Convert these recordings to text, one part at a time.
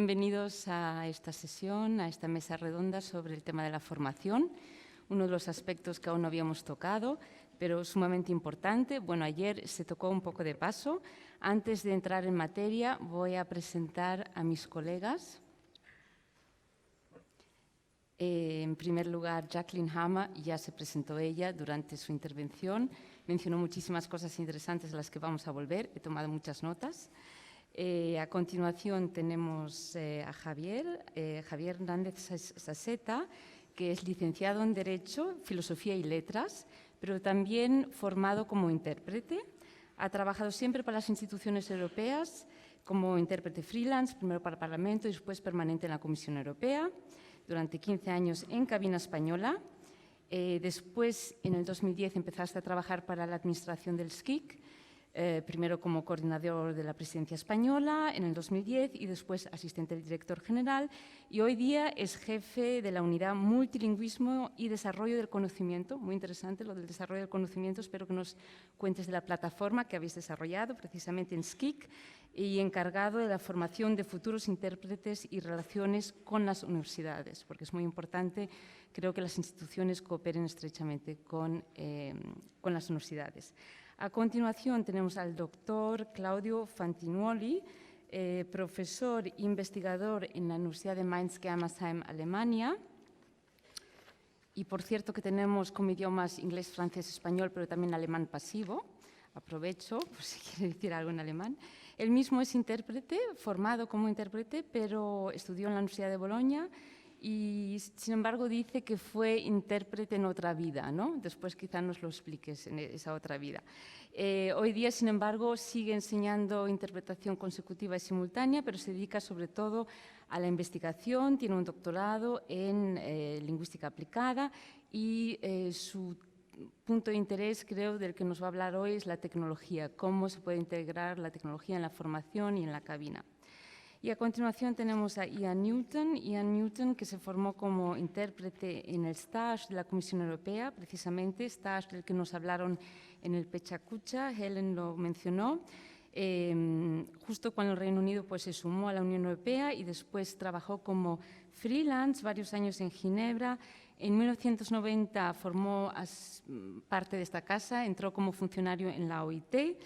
Bienvenidos a esta sesión, a esta mesa redonda sobre el tema de la formación, uno de los aspectos que aún no habíamos tocado, pero sumamente importante. Bueno, ayer se tocó un poco de paso. Antes de entrar en materia, voy a presentar a mis colegas. En primer lugar, Jacolyn ya se presentó ella durante su intervención. Mencionó muchísimas cosas interesantes a las que vamos a volver. He tomado muchas notas. A continuación tenemos a Javier Hernandez-Saseta, que es licenciado en Derecho, Filosofía y Letras, pero también formado como intérprete. Ha trabajado siempre para las instituciones europeas como intérprete freelance, primero para el Parlamento y después permanente en la Comisión Europea, durante 15 años en cabina española. Después, en el 2010, empezaste a trabajar para la administración del SCIC, primero como coordinador de la presidencia española en el 2010 y después asistente del director general, y hoy día es jefe de la unidad Multilingüismo y Desarrollo del Conocimiento. Muy interesante lo del desarrollo del conocimiento. Espero que nos cuentes de la plataforma que habéis desarrollado precisamente en SCIC y encargado de la formación de futuros intérpretes y relaciones con las universidades, porque es muy importante, creo, que las instituciones cooperen estrechamente con las universidades. A continuación tenemos al doctor Claudio Fantinuoli, profesor e investigador en la Universidad de Mainz, Germersheim, Alemania. Y por cierto que tenemos como idiomas inglés, francés, español, pero también alemán pasivo. Aprovecho por si quiere decir algo en alemán. Él mismo es intérprete, formado como intérprete, pero estudió en la Universidad de Bolonia y, sin embargo, dice que fue intérprete en otra vida, ¿no? Después quizá nos lo expliques en esa otra vida. Hoy día, sin embargo, sigue enseñando interpretación consecutiva y simultánea, pero se dedica sobre todo a la investigación, tiene un doctorado en lingüística aplicada y su punto de interés, creo, del que nos va a hablar hoy es la tecnología, cómo se puede integrar la tecnología en la formación y en la cabina. Y a continuación tenemos a Ian Newton, que se formó como intérprete en el stage de la Comisión Europea, precisamente, stage del que nos hablaron en el Pechacucha, Helen lo mencionó, justo cuando el Reino Unido pues, se sumó a la Unión Europea y después trabajó como freelance varios años en Ginebra. En 1990 formó parte de esta casa, entró como funcionario en la OIT.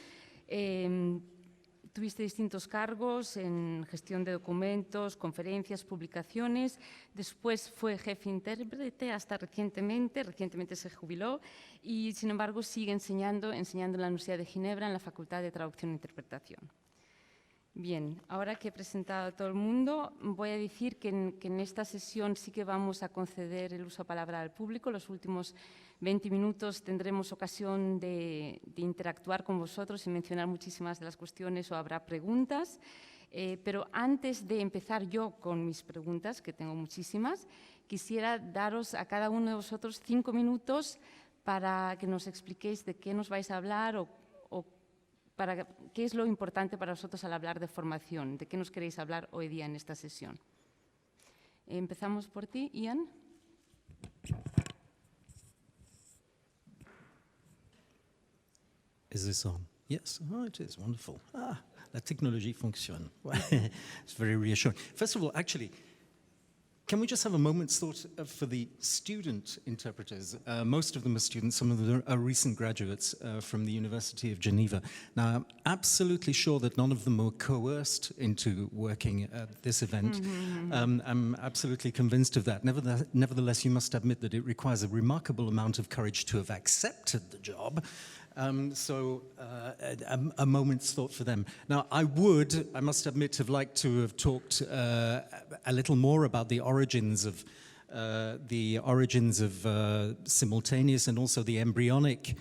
Tuviste distintos cargos en gestión de documentos, conferencias, publicaciones. Después fue jefe intérprete hasta recientemente se jubiló y, sin embargo, sigue enseñando en la Universidad de Ginebra en la Facultad de Traducción e Interpretación. Bien, ahora que he presentado a todo el mundo, voy a decir que en esta sesión sí que vamos a conceder el uso de palabra al público. Los últimos 20 minutos tendremos ocasión de interactuar con vosotros y mencionar muchísimas de las cuestiones o habrá preguntas. Pero antes de empezar yo con mis preguntas, que tengo muchísimas, quisiera daros a cada uno de vosotros 5 minutos para que nos expliquéis de qué nos vais a hablar o para qué es lo importante para vosotros al hablar de formación, de qué nos queréis hablar hoy día en esta sesión. Empezamos por ti, Ian. Is this on? Yes, oh, it is, wonderful. La technologie fonctionne. It's very reassuring. First of all, actually, can we just have a moment's thought for the student interpreters? Most of them are students, some of them are recent graduates from the University of Geneva. Now, I'm absolutely sure that none of them were coerced into working at this event. I'm absolutely convinced of that. Nevertheless, you must admit that it requires a remarkable amount of courage to have accepted the job. So a moment's thought for them. Now, I must admit, have liked to have talked a little more about the origins of simultaneous and also the embryonic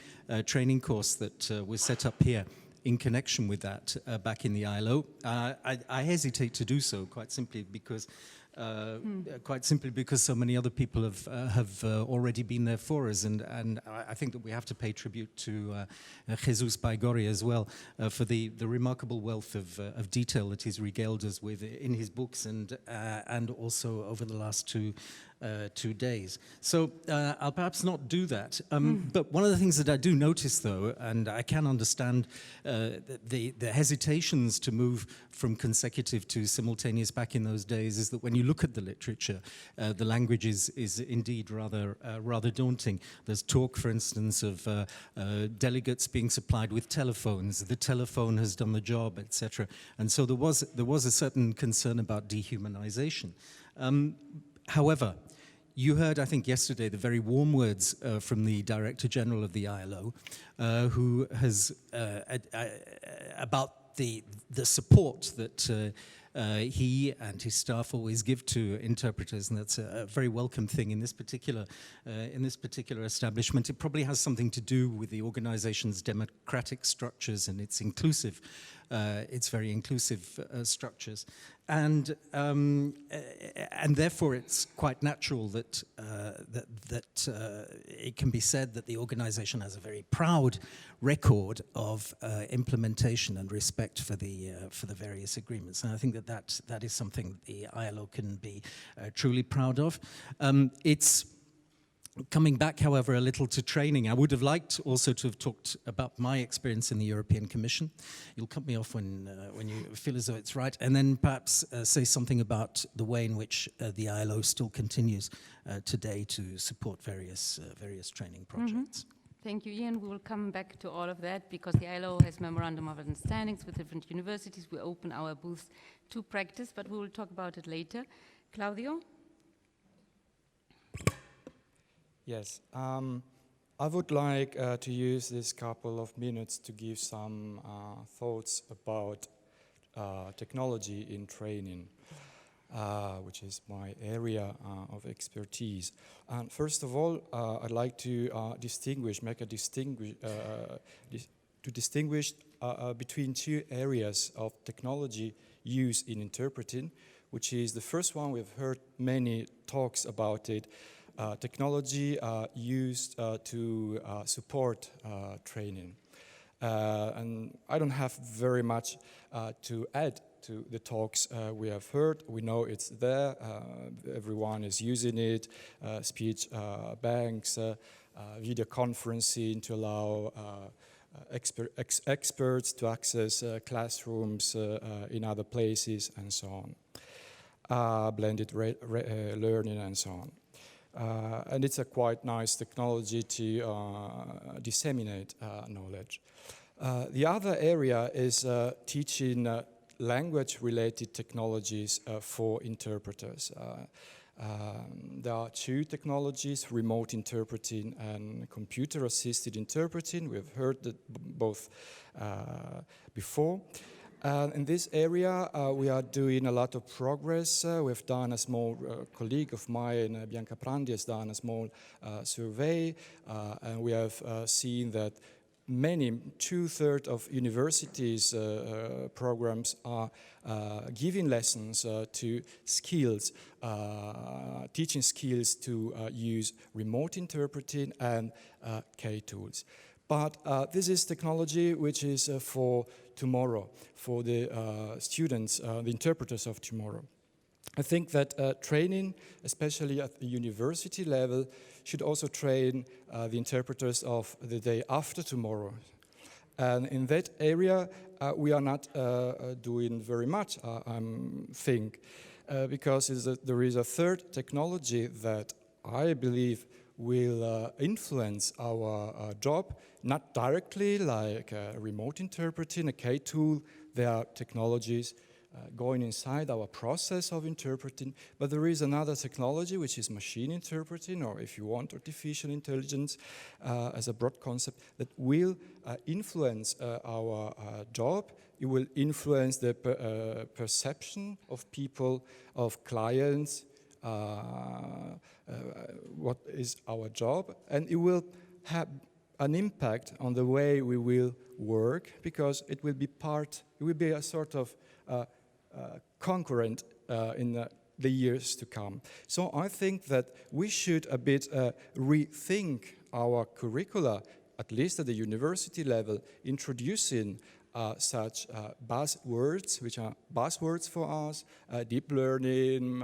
training course that was set up here in connection with that back in the ILO. I hesitate to do so quite simply because so many other people have already been there for us, and I think that we have to pay tribute to Jesus Baigorri as well for the remarkable wealth of detail that he's regaled us with in his books and also over the last two 2 days. So I'll perhaps not do that. But one of the things that I do notice, though, and I can understand the hesitations to move from consecutive to simultaneous back in those days, is that when you look at the literature, the language is indeed rather daunting. There's talk, for instance, of delegates being supplied with telephones. The telephone has done the job, etc. And so there was a certain concern about dehumanization. However, you heard, I think, yesterday the very warm words from the Director General of the ILO, who has about the support that he and his staff always give to interpreters, and that's a very welcome thing in this particular establishment. It probably has something to do with the organization's democratic structures and its very inclusive structures, and therefore it's quite natural that it can be said that the organization has a very proud record of implementation and respect for the various agreements, and I think that is something the ILO can be truly proud of. It's coming back, however, a little to training. I would have liked also to have talked about my experience in the European Commission. You'll cut me off when you feel as though it's right, and then perhaps say something about the way in which the ILO still continues today to support various training projects. Thank you, Ian. We will come back to all of that because the ILO has memorandum of understandings with different universities. We open our booths to practice, but we will talk about it later. Claudio? Yes, I would like to use this couple of minutes to give some thoughts about technology in training, which is my area of expertise. And first of all, I'd like to distinguish between two areas of technology use in interpreting, which is the first one. We've heard many talks about it. Technology used to support training. And I don't have very much to add to the talks we have heard. We know it's there, everyone is using it, speech banks, video conferencing to allow experts to access classrooms in other places and so on, blended learning and so on. And it's a quite nice technology to disseminate knowledge. The other area is teaching language-related technologies for interpreters. There are two technologies, remote interpreting and computer-assisted interpreting. We've heard that both before. In this area, we are doing a lot of progress. We've done a small, colleague of mine, Bianca Prandi, has done a small survey, and we have seen that two-thirds of universities' programs are giving lessons to skills, teaching skills to use remote interpreting and K-tools. But this is technology which is for tomorrow, for the students, the interpreters of tomorrow. I think that training, especially at the university level, should also train the interpreters of the day after tomorrow. And in that area, we are not doing very much, I think, because there is a third technology that I believe will influence our job, not directly like remote interpreting, a K-tool. There are technologies going inside our process of interpreting, but there is another technology which is machine interpreting, or if you want, artificial intelligence as a broad concept that will influence our job. It will influence the perception of people, of clients, what is our job, and it will have an impact on the way we will work, because it will be a sort of concurrent in the years to come. So I think that we should a bit rethink our curricula, at least at the university level, introducing such buzzwords, which are buzzwords for us, deep learning,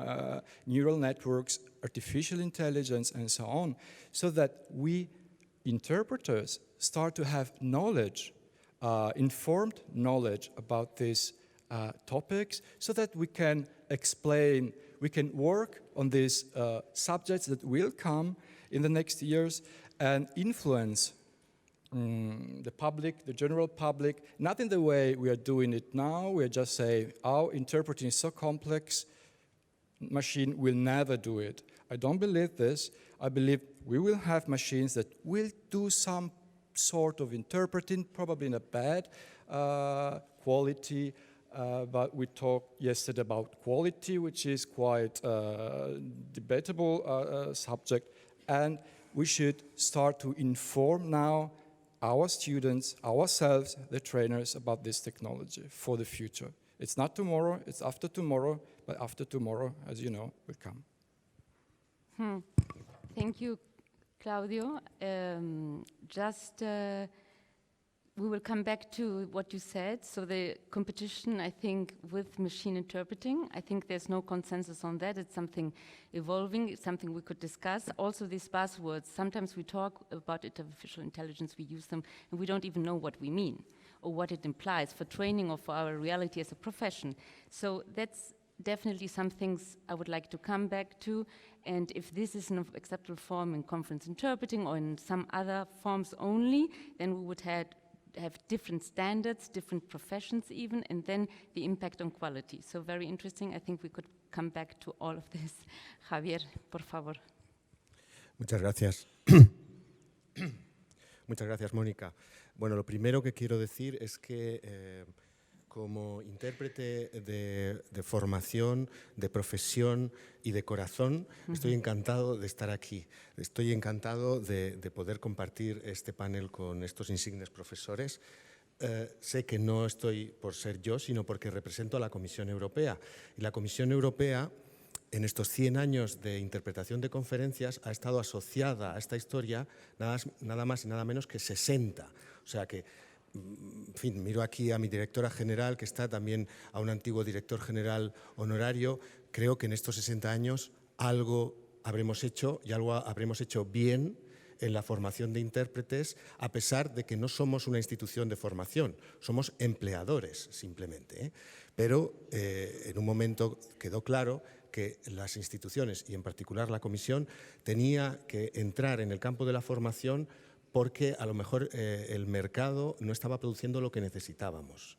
neural networks, artificial intelligence, and so on, so that we interpreters start to have knowledge, informed knowledge about these topics, so that we can explain, we can work on these subjects that will come in the next years and influence the public, the general public, not in the way we are doing it now. We are just saying, our interpreting is so complex, machine will never do it. I don't believe this. I believe we will have machines that will do some sort of interpreting, probably in a bad quality, but we talked yesterday about quality, which is quite a debatable subject, and we should start to inform now our students, ourselves, the trainers, about this technology for the future. It's not tomorrow, it's after tomorrow, but after tomorrow, as you know, will come. Thank you, Claudio. We will come back to what you said. So the competition, I think, with machine interpreting, I think there's no consensus on that. It's something evolving. It's something we could discuss. Also, these buzzwords, sometimes we talk about artificial intelligence, we use them, and we don't even know what we mean or what it implies for training or for our reality as a profession. So that's definitely some things I would like to come back to. And if this is an acceptable form in conference interpreting or in some other forms only, then we would have different standards, different professions even, and then the impact on quality. So very interesting. I think we could come back to all of this. Javier, por favor. Muchas gracias. Muchas gracias, Mónica. Bueno, lo primero que quiero decir es que como intérprete de formación, de profesión y de corazón, estoy encantado de estar aquí. Estoy encantado de poder compartir este panel con estos insignes profesores. Sé que no estoy por ser yo, sino porque represento a la Comisión Europea. Y la Comisión Europea, en estos 100 años de interpretación de conferencias, ha estado asociada a esta historia nada más y nada menos que 60. O sea que, en fin, miro aquí a mi directora general, que está también a un antiguo director general honorario. Creo que en estos 60 años algo habremos hecho y algo habremos hecho bien en la formación de intérpretes, a pesar de que no somos una institución de formación, somos empleadores simplemente, ¿eh? Pero en un momento quedó claro que las instituciones, y en particular la Comisión, tenía que entrar en el campo de la formación porque a lo mejor el mercado no estaba produciendo lo que necesitábamos.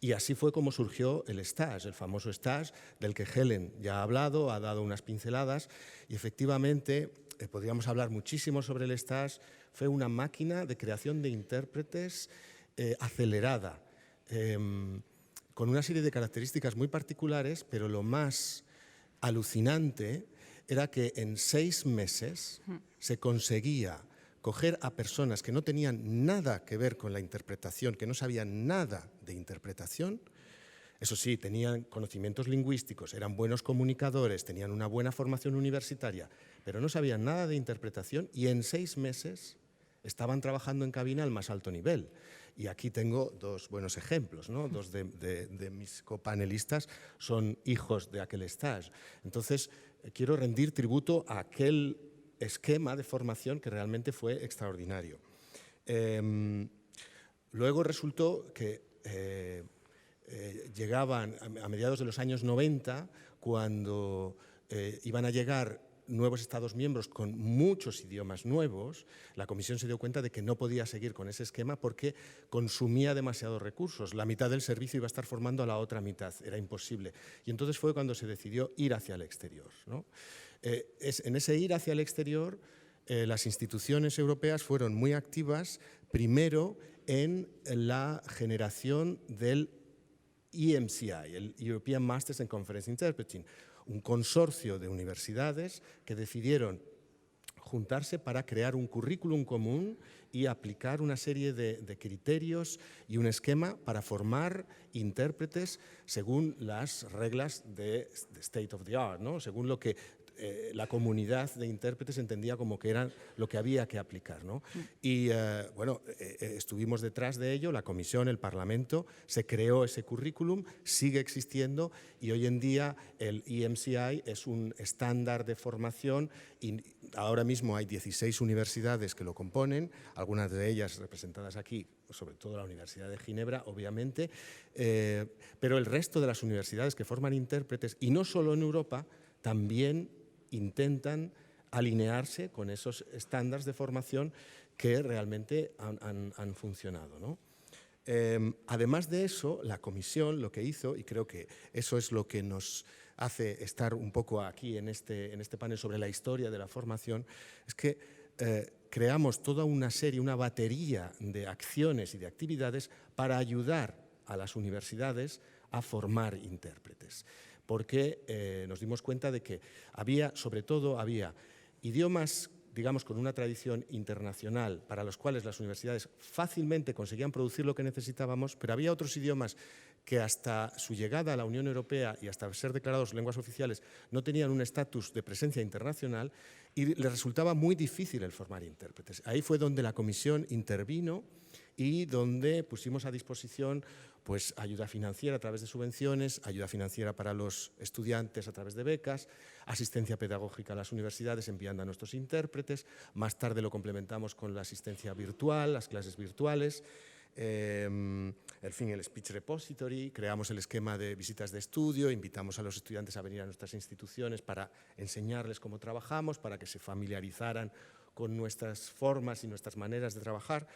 Y así fue como surgió el stage, el famoso stage, del que Helen ya ha hablado, ha dado unas pinceladas, y efectivamente podríamos hablar muchísimo sobre el stage. Fue una máquina de creación de intérpretes acelerada, con una serie de características muy particulares, pero lo más alucinante era que en 6 meses se conseguía coger a personas que no tenían nada que ver con la interpretación, que no sabían nada de interpretación. Eso sí, tenían conocimientos lingüísticos, eran buenos comunicadores, tenían una buena formación universitaria, pero no sabían nada de interpretación, y en 6 meses estaban trabajando en cabina al más alto nivel. Y aquí tengo 2 buenos ejemplos, ¿no? 2 de mis copanelistas son hijos de aquel stage. Entonces, quiero rendir tributo a aquel esquema de formación que realmente fue extraordinario. Luego resultó que llegaban a mediados de los años 90, cuando iban a llegar nuevos Estados miembros con muchos idiomas nuevos, la Comisión se dio cuenta de que no podía seguir con ese esquema porque consumía demasiados recursos. La mitad del servicio iba a estar formando a la otra mitad, era imposible. Y entonces fue cuando se decidió ir hacia el exterior, ¿no? En ese ir hacia el exterior, las instituciones europeas fueron muy activas, primero en la generación del EMCI, el European Masters in Conference Interpreting, un consorcio de universidades que decidieron juntarse para crear un currículum común y aplicar una serie de criterios y un esquema para formar intérpretes según las reglas de State of the Art, ¿no? Según lo que la comunidad de intérpretes entendía como que era lo que había que aplicar, ¿no? Y bueno, estuvimos detrás de ello, la comisión, el Parlamento, se creó ese currículum, sigue existiendo y hoy en día el EMCI es un estándar de formación y ahora mismo hay 16 universidades que lo componen, algunas de ellas representadas aquí, sobre todo la Universidad de Ginebra, obviamente, pero el resto de las universidades que forman intérpretes, y no solo en Europa, también intentan alinearse con esos estándares de formación que realmente han funcionado, ¿no? Además de eso, la comisión lo que hizo, y creo que eso es lo que nos hace estar un poco aquí en este panel sobre la historia de la formación, es que creamos toda una serie, una batería de acciones y de actividades para ayudar a las universidades a formar intérpretes. Porque nos dimos cuenta de que sobre todo había idiomas, digamos, con una tradición internacional para los cuales las universidades fácilmente conseguían producir lo que necesitábamos, pero había otros idiomas que hasta su llegada a la Unión Europea y hasta ser declarados lenguas oficiales no tenían un estatus de presencia internacional y les resultaba muy difícil el formar intérpretes. Ahí fue donde la Comisión intervino y donde pusimos a disposición pues, ayuda financiera a través de subvenciones, ayuda financiera para los estudiantes a través de becas, asistencia pedagógica a las universidades enviando a nuestros intérpretes, más tarde lo complementamos con la asistencia virtual, las clases virtuales, el Speech Repository, creamos el esquema de visitas de estudio, invitamos a los estudiantes a venir a nuestras instituciones para enseñarles cómo trabajamos, para que se familiarizaran con nuestras formas y nuestras maneras de trabajar.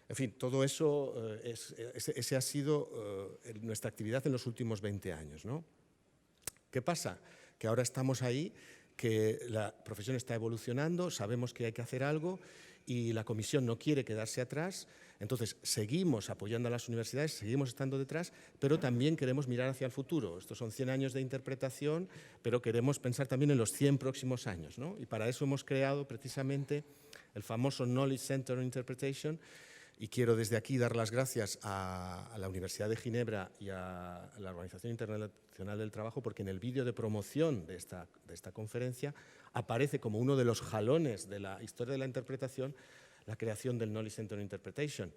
En fin, todo eso, ese ha sido nuestra actividad en los últimos 20 años, ¿no? ¿Qué pasa? Que ahora estamos ahí, que la profesión está evolucionando, sabemos que hay que hacer algo y la comisión no quiere quedarse atrás, entonces seguimos apoyando a las universidades, seguimos estando detrás, pero también queremos mirar hacia el futuro. Estos son 100 años de interpretación, pero queremos pensar también en los 100 próximos años, ¿no? Y para eso hemos creado precisamente el famoso Knowledge Center on Interpretation. Y quiero desde aquí dar las gracias a la Universidad de Ginebra y a la Organización Internacional del Trabajo porque en el vídeo de promoción de esta conferencia aparece como uno de los jalones de la historia de la interpretación la creación del Knowledge Center on Interpretation.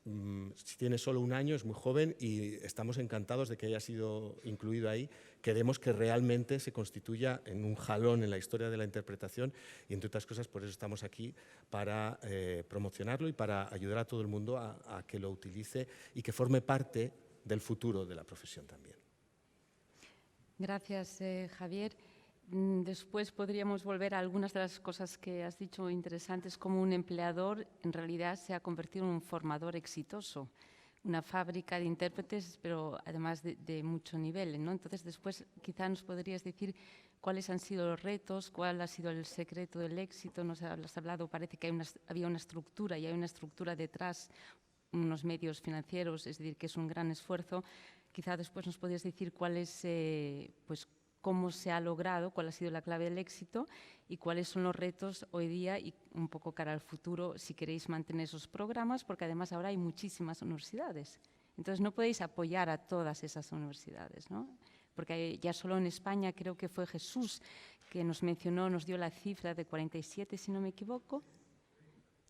Si tiene solo un año, es muy joven y estamos encantados de que haya sido incluido ahí. Queremos que realmente se constituya en un jalón en la historia de la interpretación y, entre otras cosas, por eso estamos aquí para promocionarlo y para ayudar a todo el mundo a que lo utilice y que forme parte del futuro de la profesión también. Gracias, Javier. Después podríamos volver a algunas de las cosas que has dicho interesantes, como un empleador en realidad se ha convertido en un formador exitoso, una fábrica de intérpretes, pero además de mucho nivel, ¿no? Entonces, después quizá nos podrías decir cuáles han sido los retos, cuál ha sido el secreto del éxito. Nos has hablado, parece que había una estructura y hay una estructura detrás, unos medios financieros, es decir, que es un gran esfuerzo. Quizá después nos podrías decir cuál es, pues, cómo se ha logrado, cuál ha sido la clave del éxito y cuáles son los retos hoy día y un poco cara al futuro si queréis mantener esos programas, porque además ahora hay muchísimas universidades. Entonces no podéis apoyar a todas esas universidades, ¿no? Porque ya solo en España creo que fue Jesús que nos mencionó, nos dio la cifra de 47, si no me equivoco,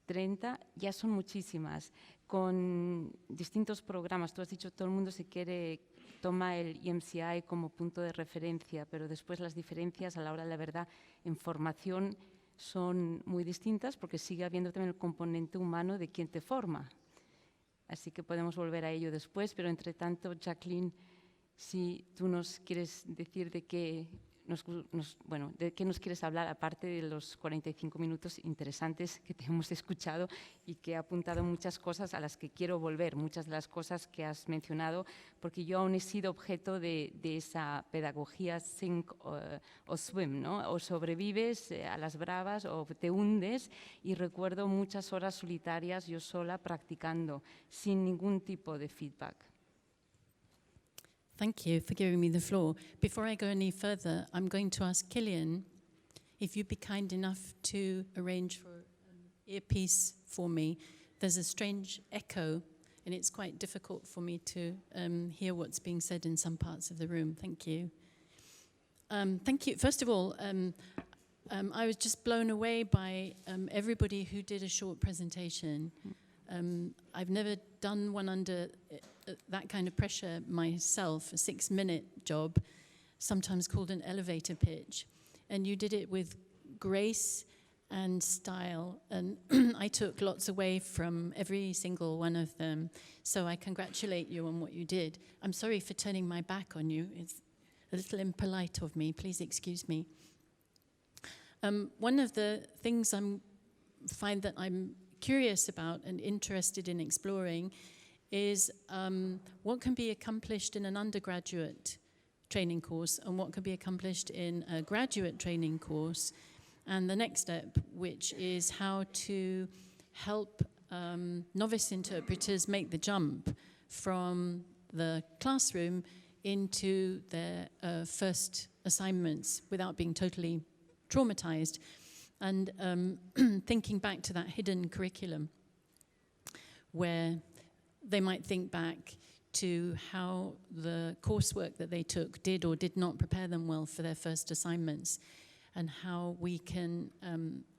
30, ya son muchísimas, con distintos programas. Tú has dicho todo el mundo toma el EMCI como punto de referencia, pero después las diferencias a la hora de la verdad en formación son muy distintas porque sigue habiendo también el componente humano de quien te forma. Así que podemos volver a ello después, pero entre tanto, Jacolyn, si tú nos quieres decir de qué nos quieres hablar, aparte de los 45 minutos interesantes que te hemos escuchado y que he apuntado muchas cosas a las que quiero volver, muchas de las cosas que has mencionado, porque yo aún he sido objeto de esa pedagogía sink o swim, ¿no? O sobrevives a las bravas o te hundes, y recuerdo muchas horas solitarias yo sola practicando, sin ningún tipo de feedback. Thank you for giving me the floor. Before I go any further, I'm going to ask Killian if you'd be kind enough to arrange for an earpiece for me. There's a strange echo, and it's quite difficult for me to hear what's being said in some parts of the room. Thank you. Thank you. First of all, I was just blown away by everybody who did a short presentation. I've never done one under that kind of pressure myself, a 6-minute job, sometimes called an elevator pitch. And you did it with grace and style, and I took lots away from every single one of them. So I congratulate you on what you did. I'm sorry for turning my back on you. It's a little impolite of me. Please excuse me. One of the things I find that I'm curious about and interested in exploring is what can be accomplished in an undergraduate training course and what can be accomplished in a graduate training course. And the next step, which is how to help novice interpreters make the jump from the classroom into their first assignments without being totally traumatized. And thinking back to that hidden curriculum, where they might think back to how the coursework that they took did or did not prepare them well for their first assignments, and how we can,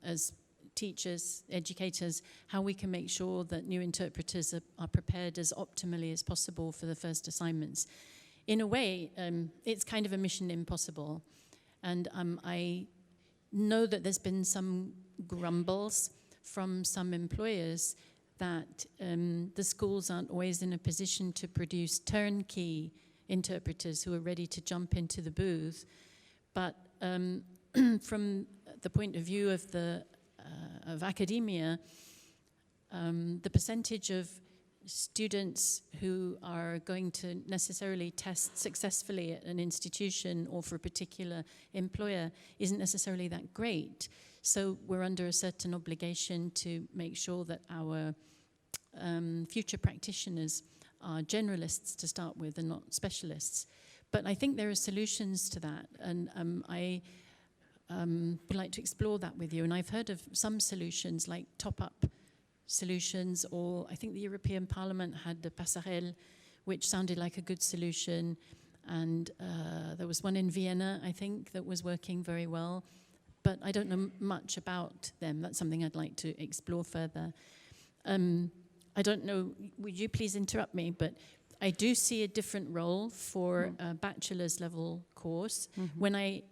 as teachers, educators, how we can make sure that new interpreters are prepared as optimally as possible for the first assignments. In a way, it's kind of a mission impossible. And I know that there's been some grumbles from some employers that the schools aren't always in a position to produce turnkey interpreters who are ready to jump into the booth. But from the point of view of academia, the percentage of students who are going to necessarily test successfully at an institution or for a particular employer isn't necessarily that great. So we're under a certain obligation to make sure that our future practitioners are generalists to start with and not specialists. But I think there are solutions to that, and I would like to explore that with you. And I've heard of some solutions like top-up solutions, or I think the European Parliament had the passerelle, which sounded like a good solution. And there was one in Vienna, I think, that was working very well. But I don't know much about them. That's something I'd like to explore further. I don't know, would you please interrupt me, but I do see a different role for a bachelor's level course. When I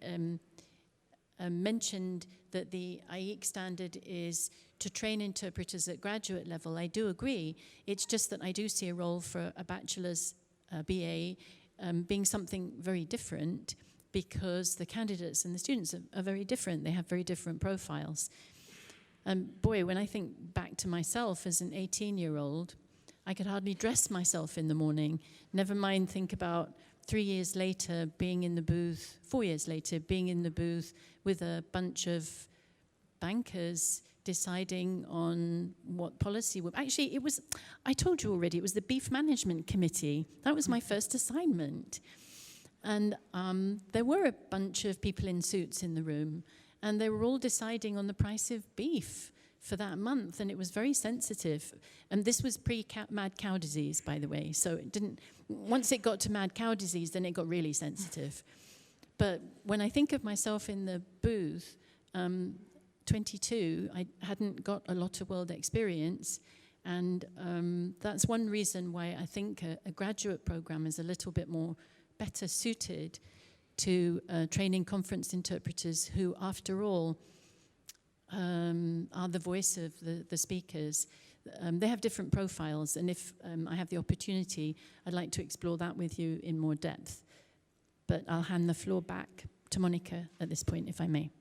mentioned that the IEC standard is to train interpreters at graduate level, I do agree. It's just that I do see a role for a bachelor's BA being something very different, because the candidates and the students are very different. They have very different profiles. Boy, when I think back to myself as an 18-year-old, I could hardly dress myself in the morning, never mind think about 3 years later being in the booth, 4 years later being in the booth with a bunch of bankers deciding on what policy would. Actually, it was, I told you already, it was the Beef Management Committee. That was my first assignment. And there were a bunch of people in suits in the room, and they were all deciding on the price of beef for that month, and it was very sensitive. And this was pre-mad cow disease, by the way, so it didn't, once it got to mad cow disease, then it got really sensitive. But when I think of myself in the booth, 22, I hadn't got a lot of world experience, and that's one reason why I think a graduate program is a little bit more better suited to training conference interpreters who, after all, are the voice of the speakers. They have different profiles, and if I have the opportunity, I'd like to explore that with you in more depth. But I'll hand the floor back to Mónica at this point, if I may.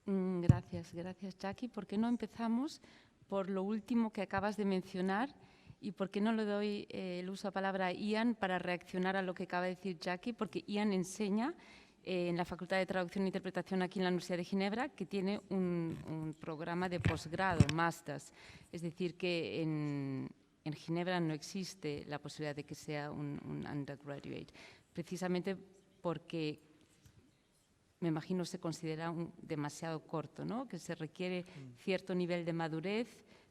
Gracias, Jackie. ¿Por qué no empezamos por lo último que acabas de mencionar? ¿Y por qué no le doy el uso de la palabra a Ian para reaccionar a lo que acaba de decir Jackie? Porque Ian enseña en la Facultad de Traducción e Interpretación aquí en la Universidad de Ginebra, que tiene un programa de posgrado, Masters. Es decir, que en Ginebra no existe la posibilidad de que sea un undergraduate, precisamente porque, me imagino, se considera demasiado corto, ¿no? Que se requiere cierto nivel de madurez,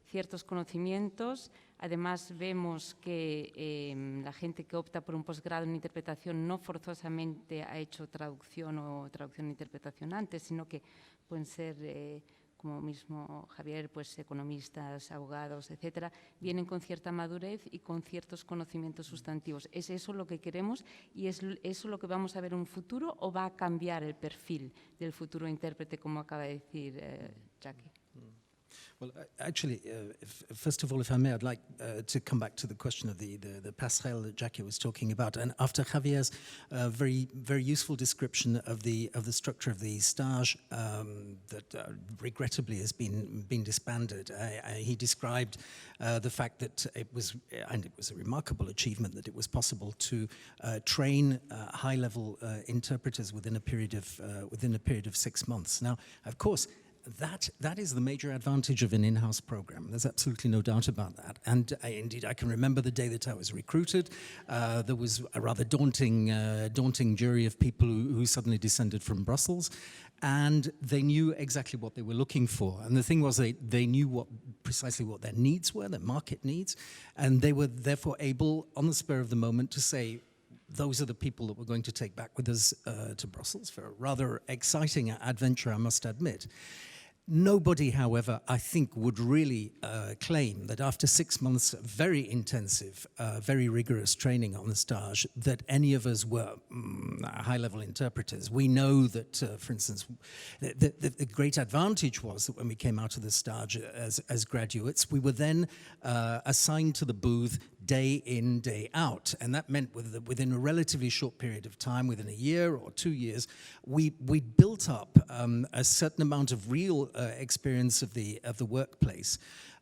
ciertos conocimientos. Además, vemos que la gente que opta por un posgrado en interpretación no forzosamente ha hecho traducción o traducción e interpretación antes, sino que pueden ser, como mismo Javier, pues economistas, abogados, etcétera, vienen con cierta madurez y con ciertos conocimientos sustantivos. ¿Es eso lo que queremos y es eso lo que vamos a ver en un futuro o va a cambiar el perfil del futuro intérprete, como acaba de decir Jackie? Well, actually, first of all, if I may, I'd like to come back to the question of the passerelle that Jackie was talking about. And after Javier's very useful description of the structure of the stage that regrettably has been disbanded, he described the fact that it was a remarkable achievement that it was possible to train high-level interpreters within a period of 6 months. Now, of course, that is the major advantage of an in-house program. There's absolutely no doubt about that. And indeed, I can remember the day that I was recruited. There was a rather daunting jury of people who suddenly descended from Brussels, and they knew exactly what they were looking for. And the thing was, they knew precisely what their needs were, their market needs, and they were therefore able, on the spur of the moment, to say, those are the people that we're going to take back with us to Brussels for a rather exciting adventure, I must admit. Nobody, however, I think would really claim that after 6 months of very intensive, very rigorous training on the stage, that any of us were high-level interpreters. We know that, for instance, the great advantage was that when we came out of the stage as graduates, we were then assigned to the booth day in, day out. And that meant within a relatively short period of time, within a year or 2 years, we built up a certain amount of real experience of the workplace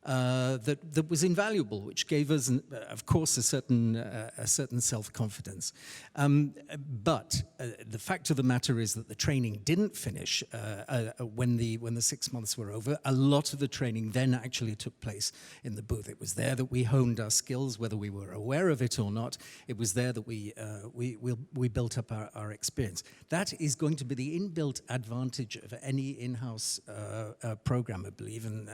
that was invaluable, which gave us, of course, a certain self-confidence. But the fact of the matter is that the training didn't finish when the 6 months were over. A lot of the training then actually took place in the booth. It was there that we honed our skills, whether we were aware of it or not. It was there that we built up our experience. That is going to be the inbuilt advantage of any in-house program, I believe, and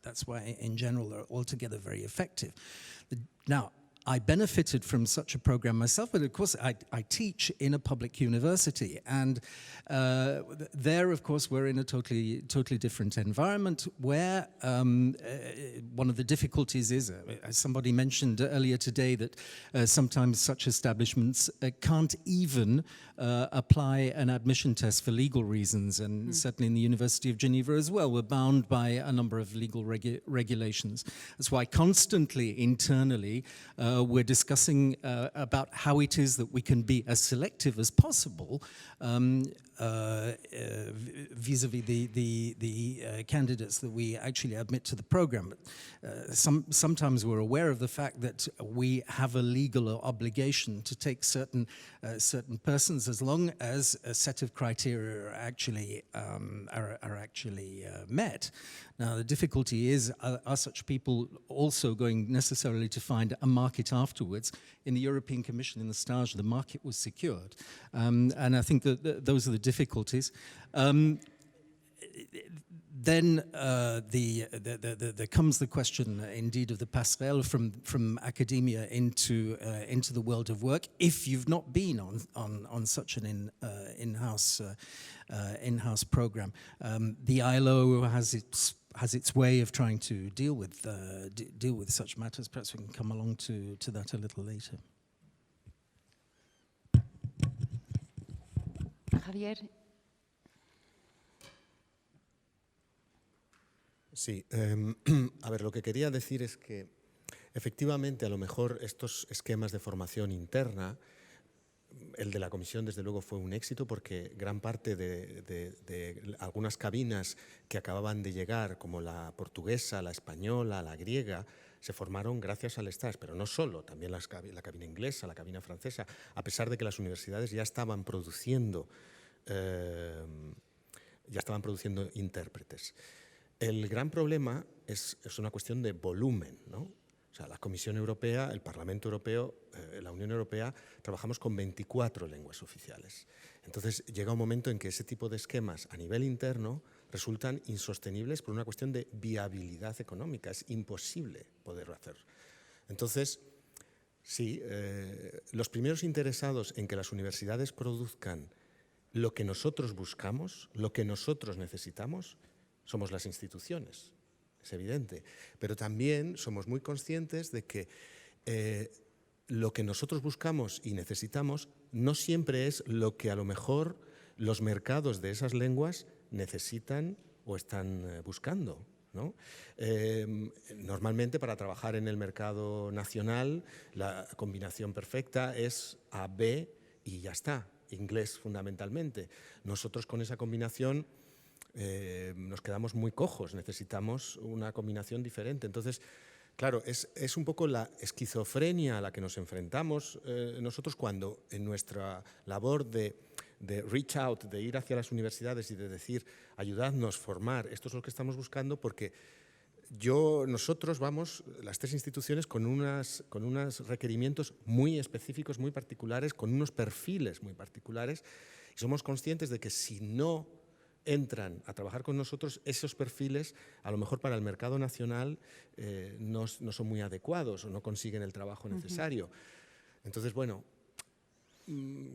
that's why, in general, they're altogether very effective. Now, I benefited from such a program myself, but of course I teach in a public university, and there, of course, we're in a totally different environment where one of the difficulties is, as somebody mentioned earlier today, that sometimes such establishments can't even apply an admission test for legal reasons, and certainly in the University of Geneva as well, we're bound by a number of legal regulations. That's why constantly, internally, we're discussing about how it is that we can be as selective as possible vis-a-vis the candidates that we actually admit to the program. Sometimes we're aware of the fact that we have a legal obligation to take certain persons as long as a set of criteria are actually met. Now, the difficulty is, are such people also going necessarily to find a market afterwards? In the European Commission, in the stage, the market was secured. And I think that those are the difficulties. Then there comes the question, indeed, of the passerelle from academia into the world of work. If you've not been on such an in-house program, the ILO has its way of trying to deal with such matters. Perhaps we can come along to that a little later. Javier. Sí, a ver, lo que quería decir es que efectivamente a lo mejor estos esquemas de formación interna, el de la comisión desde luego fue un éxito porque gran parte de algunas cabinas que acababan de llegar, como la portuguesa, la española, la griega, se formaron gracias al stage, pero no solo, también la cabina inglesa, la cabina francesa, a pesar de que las universidades ya estaban produciendo intérpretes. El gran problema es una cuestión de volumen, ¿no? O sea, la Comisión Europea, el Parlamento Europeo, la Unión Europea, trabajamos con 24 lenguas oficiales. Entonces llega un momento en que ese tipo de esquemas a nivel interno resultan insostenibles por una cuestión de viabilidad económica. Es imposible poderlo hacer. Entonces, sí, los primeros interesados en que las universidades produzcan lo que nosotros buscamos, lo que nosotros necesitamos, somos las instituciones, es evidente. Pero también somos muy conscientes de que lo que nosotros buscamos y necesitamos no siempre es lo que a lo mejor los mercados de esas lenguas necesitan o están buscando, ¿no? Normalmente para trabajar en el mercado nacional la combinación perfecta es A, B y ya está, inglés fundamentalmente. Nosotros con esa combinación nos quedamos muy cojos, necesitamos una combinación diferente. Entonces, claro, es un poco la esquizofrenia a la que nos enfrentamos nosotros cuando en nuestra labor de reach out, de ir hacia las universidades y de decir, ayudadnos, formar, esto es lo que estamos buscando, porque nosotros vamos, las tres instituciones, con unos requerimientos muy específicos, muy particulares, con unos perfiles muy particulares, y somos conscientes de que si no entran a trabajar con nosotros, esos perfiles, a lo mejor para el mercado nacional, no son muy adecuados o no consiguen el trabajo necesario. Entonces, bueno,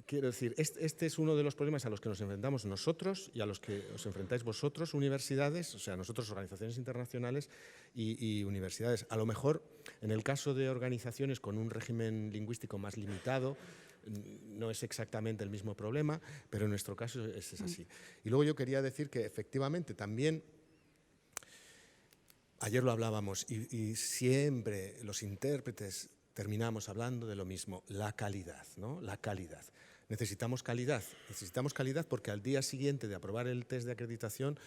quiero decir, este es uno de los problemas a los que nos enfrentamos nosotros y a los que os enfrentáis vosotros, universidades, o sea, nosotros, organizaciones internacionales y universidades. A lo mejor, en el caso de organizaciones con un régimen lingüístico más limitado, no es exactamente el mismo problema, pero en nuestro caso es así. Y luego yo quería decir que efectivamente también, ayer lo hablábamos, y siempre los intérpretes terminamos hablando de lo mismo, la calidad, ¿no? La calidad. Necesitamos calidad porque al día siguiente de aprobar el test de acreditación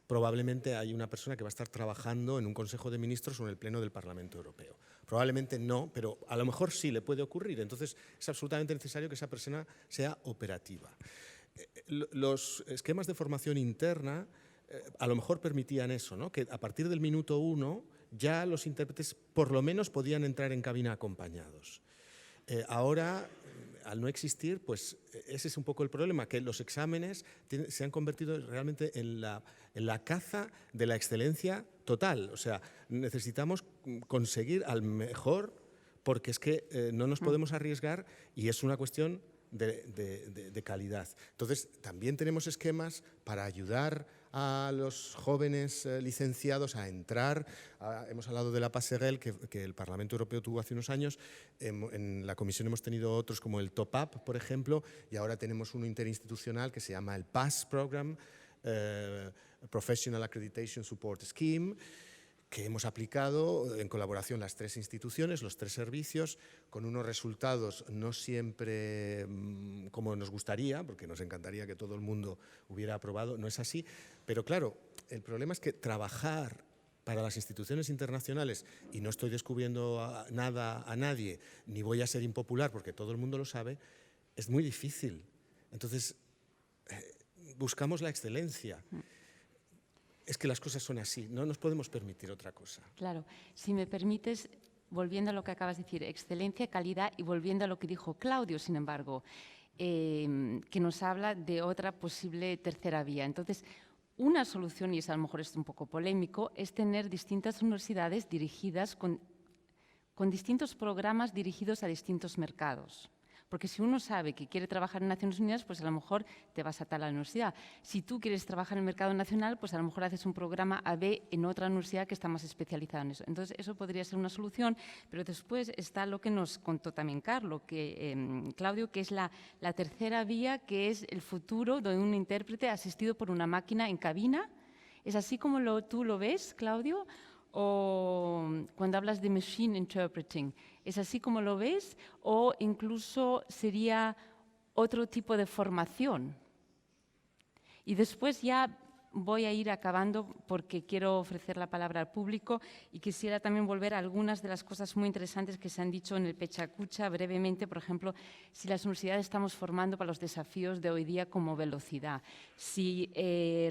probablemente hay una persona que va a estar trabajando en un Consejo de Ministros o en el Pleno del Parlamento Europeo. Probablemente no, pero a lo mejor sí le puede ocurrir. Entonces es absolutamente necesario que esa persona sea operativa. Los esquemas de formación interna a lo mejor permitían eso, ¿no? Que a partir del minuto 1 ya los intérpretes por lo menos podían entrar en cabina acompañados. Ahora, al no existir, pues ese es un poco el problema, que los exámenes se han convertido realmente en la caza de la excelencia total. O sea, necesitamos conseguir al mejor porque es que no nos podemos arriesgar y es una cuestión de calidad. Entonces, también tenemos esquemas para ayudar a los jóvenes licenciados a entrar. Hemos hablado de la passerelle que el Parlamento Europeo tuvo hace unos años. En la Comisión hemos tenido otros como el Top Up, por ejemplo, y ahora tenemos uno interinstitucional que se llama el PASS Program, Professional Accreditation Support Scheme, que hemos aplicado en colaboración las tres instituciones, los tres servicios, con unos resultados no siempre como nos gustaría, porque nos encantaría que todo el mundo hubiera aprobado, no es así, pero claro, el problema es que trabajar para las instituciones internacionales, y no estoy descubriendo nada a nadie, ni voy a ser impopular porque todo el mundo lo sabe, es muy difícil. Entonces, buscamos la excelencia. Es que las cosas son así, no nos podemos permitir otra cosa. Claro, si me permites, volviendo a lo que acabas de decir, excelencia, calidad, y volviendo a lo que dijo Claudio, sin embargo, que nos habla de otra posible tercera vía. Entonces, una solución, y es a lo mejor es un poco polémico, es tener distintas universidades dirigidas con distintos programas dirigidos a distintos mercados. Porque si uno sabe que quiere trabajar en Naciones Unidas, pues a lo mejor te vas a tal universidad. Si tú quieres trabajar en el mercado nacional, pues a lo mejor haces un programa AB en otra universidad que está más especializada en eso. Entonces, eso podría ser una solución, pero después está lo que nos contó también Claudio, que es la tercera vía, que es el futuro de un intérprete asistido por una máquina en cabina. ¿Es así como tú lo ves, Claudio? O cuando hablas de machine interpreting, ¿es así como lo ves? ¿O incluso sería otro tipo de formación? Y después ya voy a ir acabando porque quiero ofrecer la palabra al público y quisiera también volver a algunas de las cosas muy interesantes que se han dicho en el Pechacucha brevemente. Por ejemplo, si las universidades estamos formando para los desafíos de hoy día como velocidad, si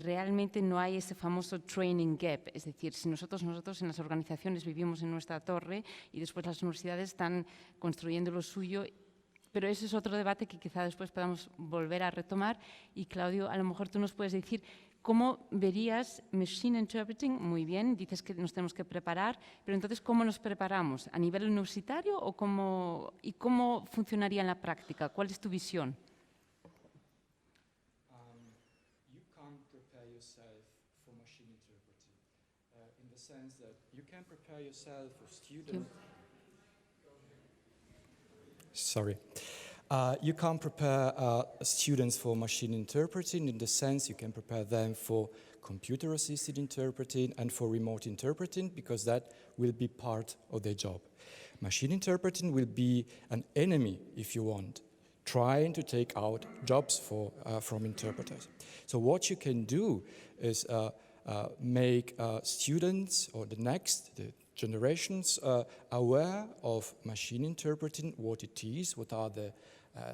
realmente no hay ese famoso training gap, es decir, si nosotros en las organizaciones vivimos en nuestra torre y después las universidades están construyendo lo suyo. Pero ese es otro debate que quizá después podamos volver a retomar. Y Claudio, a lo mejor tú nos puedes decir ¿cómo verías Machine Interpreting? Muy bien, dices que nos tenemos que preparar, pero entonces, ¿cómo nos preparamos? ¿A nivel universitario o y cómo funcionaría en la práctica? ¿Cuál es tu visión? You can't prepare yourself for machine interpreting in the sense that you can prepare yourself for students. Sorry. You can't prepare students for machine interpreting in the sense you can prepare them for computer-assisted interpreting and for remote interpreting because that will be part of their job. Machine interpreting will be an enemy, if you want, trying to take out jobs from interpreters. So what you can do is make students or the generations aware of machine interpreting, what it is, what are the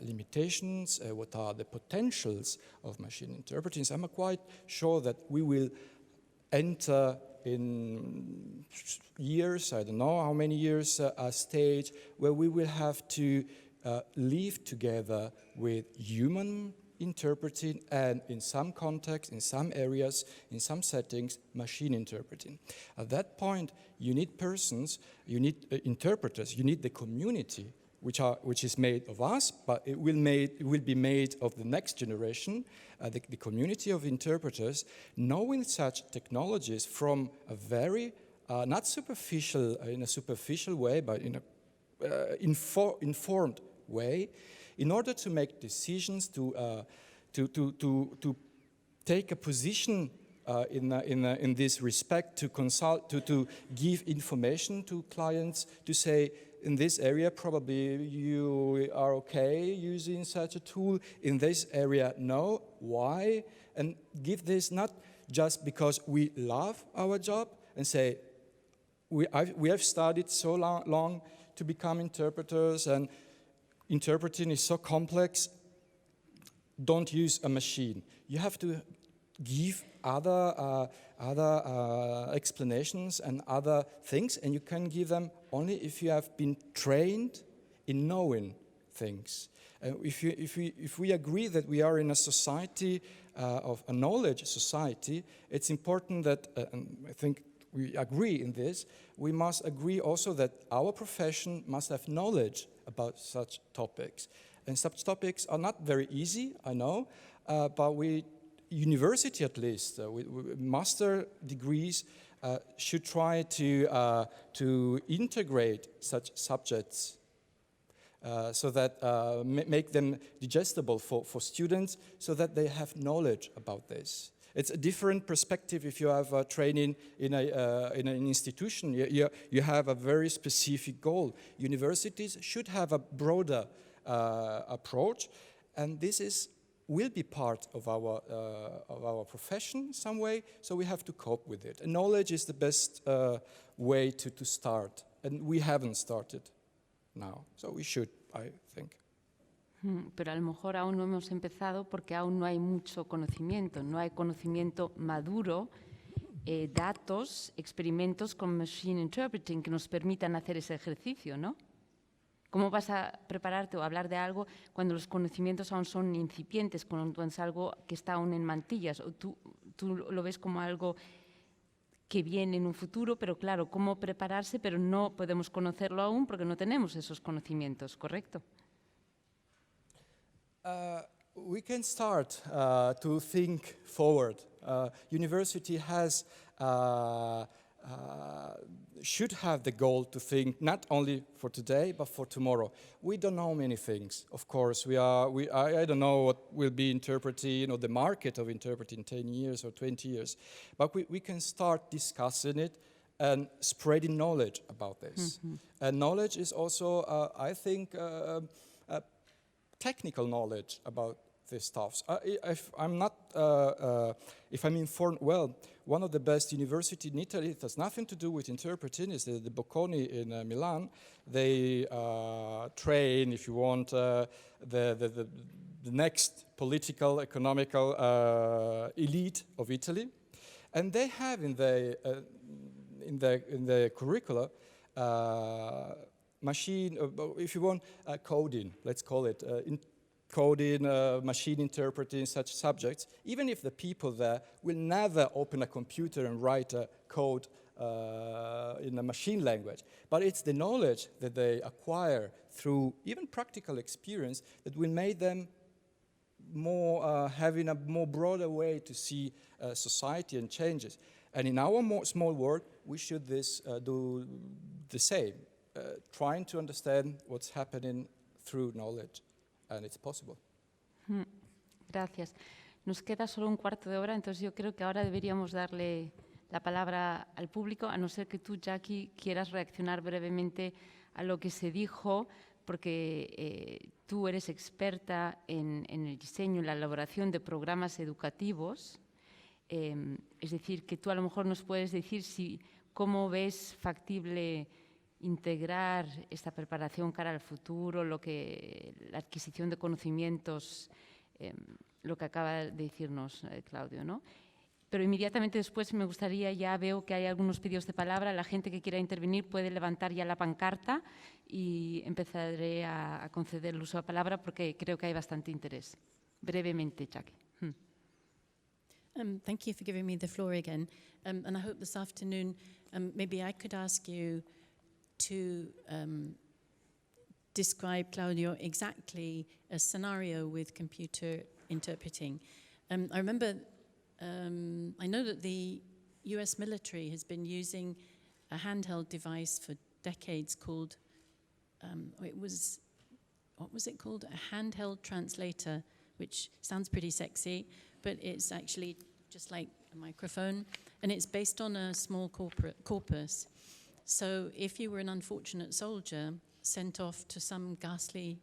limitations, what are the potentials of machine interpreting. So I'm quite sure that we will enter in years, I don't know how many years, a stage where we will have to live together with human interpreting and in some contexts, in some areas, in some settings, machine interpreting. At that point, you need persons, you need interpreters, you need the community, which is made of us, but it will be made of the next generation, the community of interpreters, knowing such technologies from a very, not superficial, in a superficial way, but in a informed way, in order to make decisions, to take a position in this respect, to consult, to give information to clients, to say, in this area, probably you are okay using such a tool. In this area, no. Why? And give this not just because we love our job and say, we have studied so long to become interpreters and interpreting is so complex. Don't use a machine. You have to give other explanations and other things, and you can give them only if you have been trained in knowing things. If we agree that we are in a society of a knowledge society, it's important that, and I think we agree in this, we must agree also that our profession must have knowledge about such topics. And such topics are not very easy, I know, but university at least, with master degrees, should try to integrate such subjects so that make them digestible for students so that they have knowledge about this. It's a different perspective if you have training in an institution. You have a very specific goal. Universities should have a broader approach, and this will be part of our profession in some way, so we have to cope with it. And knowledge is the best way to start, and we haven't started now, so we should, I think. Pero a lo mejor aún no hemos empezado porque aún no hay mucho conocimiento, no hay conocimiento maduro, datos, experimentos con Machine Interpreting que nos permitan hacer ese ejercicio, ¿no? ¿Cómo vas a prepararte o hablar de algo cuando los conocimientos aún son incipientes, cuando es algo que está aún en mantillas? ¿O tú lo ves como algo que viene en un futuro, pero claro, cómo prepararse, pero no podemos conocerlo aún porque no tenemos esos conocimientos, ¿correcto? We can start to think forward. University should have the goal to think not only for today but for tomorrow. We don't know many things, of course. I don't know what will be interpreting or the market of interpreting 10 years or 20 years, but we can start discussing it and spreading knowledge about this. Mm-hmm. And knowledge is also, I think, technical knowledge about these stuffs. If I'm informed well, one of the best universities in Italy, it has nothing to do with interpreting, is the Bocconi in Milan. They train, if you want, the next political, economical elite of Italy. And they have in the curricula machine, if you want, coding, let's call it, coding, machine interpreting such subjects, even if the people there will never open a computer and write a code in a machine language. But it's the knowledge that they acquire through even practical experience that will make them more having a more broader way to see society and changes. And in our more small world, we should do the same, trying to understand what's happening through knowledge, and it's possible. Gracias. Nos queda solo un cuarto de hora, entonces yo creo que ahora deberíamos darle la palabra al público, a no ser que tú, Jackie, quieras reaccionar brevemente a lo que se dijo, porque tú eres experta en el diseño y la elaboración de programas educativos. Es decir, que tú a lo mejor nos puedes decir cómo ves factible integrar esta preparación cara al futuro, la adquisición de conocimientos, lo que acaba de decirnos Claudio, ¿no? Pero inmediatamente después me gustaría, ya veo que hay algunos pedidos de palabra, la gente que quiera intervenir puede levantar ya la pancarta y empezaré a conceder el uso de la palabra porque creo que hay bastante interés. Brevemente, Jackie. Thank you for giving me the floor again. And I hope this afternoon maybe I could ask you to describe, Claudio, exactly a scenario with computer interpreting. I remember, I know that the US military has been using a handheld device for decades called, what was it called? A handheld translator, which sounds pretty sexy, but it's actually just like a microphone, and it's based on a small corpus. So if you were an unfortunate soldier sent off to some ghastly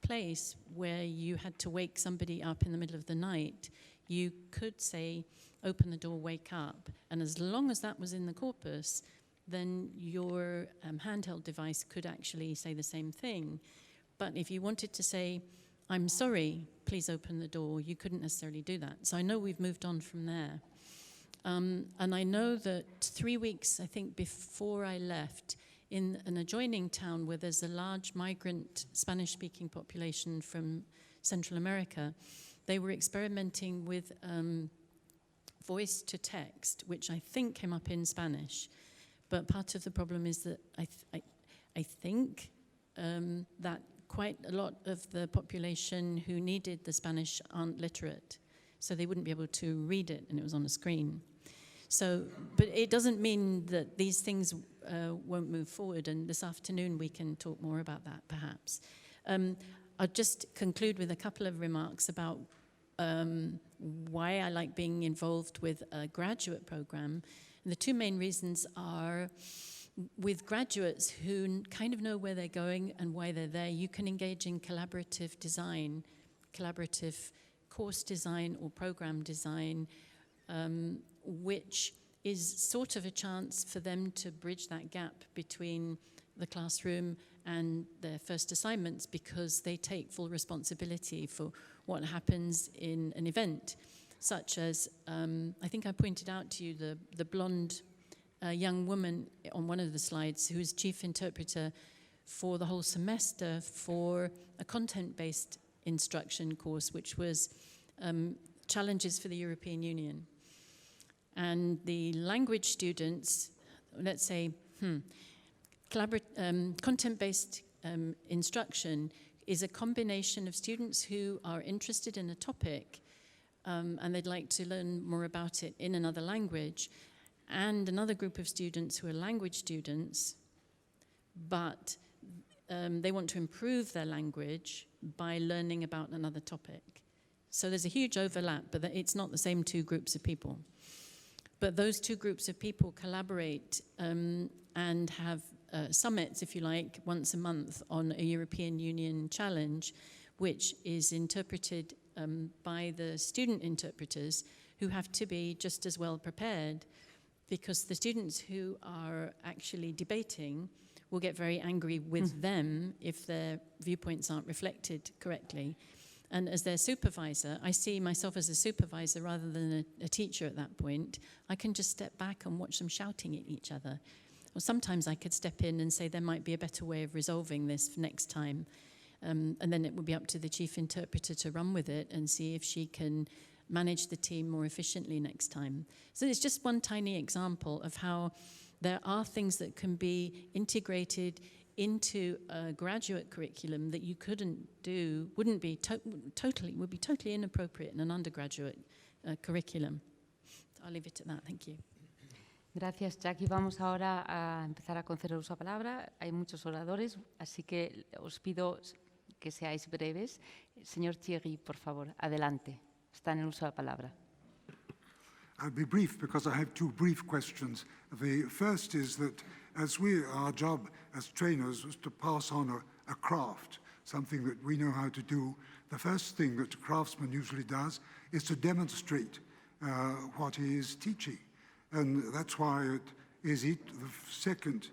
place where you had to wake somebody up in the middle of the night, you could say, open the door, wake up. And as long as that was in the corpus, then your handheld device could actually say the same thing. But if you wanted to say, I'm sorry, please open the door, you couldn't necessarily do that. So I know we've moved on from there. And I know that 3 weeks, I think, before I left, in an adjoining town where there's a large migrant Spanish-speaking population from Central America, they were experimenting with voice to text, which I think came up in Spanish. But part of the problem is that I think that quite a lot of the population who needed the Spanish aren't literate, so they wouldn't be able to read it, and it was on a screen. So, but it doesn't mean that these things won't move forward, and this afternoon we can talk more about that, perhaps. I'll just conclude with a couple of remarks about why I like being involved with a graduate program. And the two main reasons are, with graduates who kind of know where they're going and why they're there, you can engage in collaborative design, collaborative course design or program design, which is sort of a chance for them to bridge that gap between the classroom and their first assignments, because they take full responsibility for what happens in an event, such as, I think I pointed out to you the blonde young woman on one of the slides who's chief interpreter for the whole semester for a content-based instruction course, which was Challenges for the European Union. And the language students, let's say, content-based instruction is a combination of students who are interested in a topic and they'd like to learn more about it in another language, and another group of students who are language students, but they want to improve their language by learning about another topic. So there's a huge overlap, but it's not the same two groups of people. But those two groups of people collaborate and have summits, if you like, once a month on a European Union challenge, which is interpreted by the student interpreters, who have to be just as well prepared, because the students who are actually debating will get very angry with them if their viewpoints aren't reflected correctly. And as their supervisor, I see myself as a supervisor rather than a teacher at that point. I can just step back and watch them shouting at each other. Or sometimes I could step in and say there might be a better way of resolving this next time. And then it would be up to the chief interpreter to run with it and see if she can manage the team more efficiently next time. So it's just one tiny example of how there are things that can be integrated into a graduate curriculum that you couldn't do, would be totally inappropriate in an undergraduate curriculum. So I'll leave it at that. Thank you. Gracias, Jackie. Vamos ahora a empezar a conceder uso a palabra. Hay muchos oradores, así que os pido que seáis breves. Señor Thierry, por favor, adelante. Está en el uso de la palabra. I'll be brief because I have two brief questions. The first is that our job as trainers was to pass on a craft, something that we know how to do. The first thing that a craftsman usually does is to demonstrate what he is teaching. And that's why the second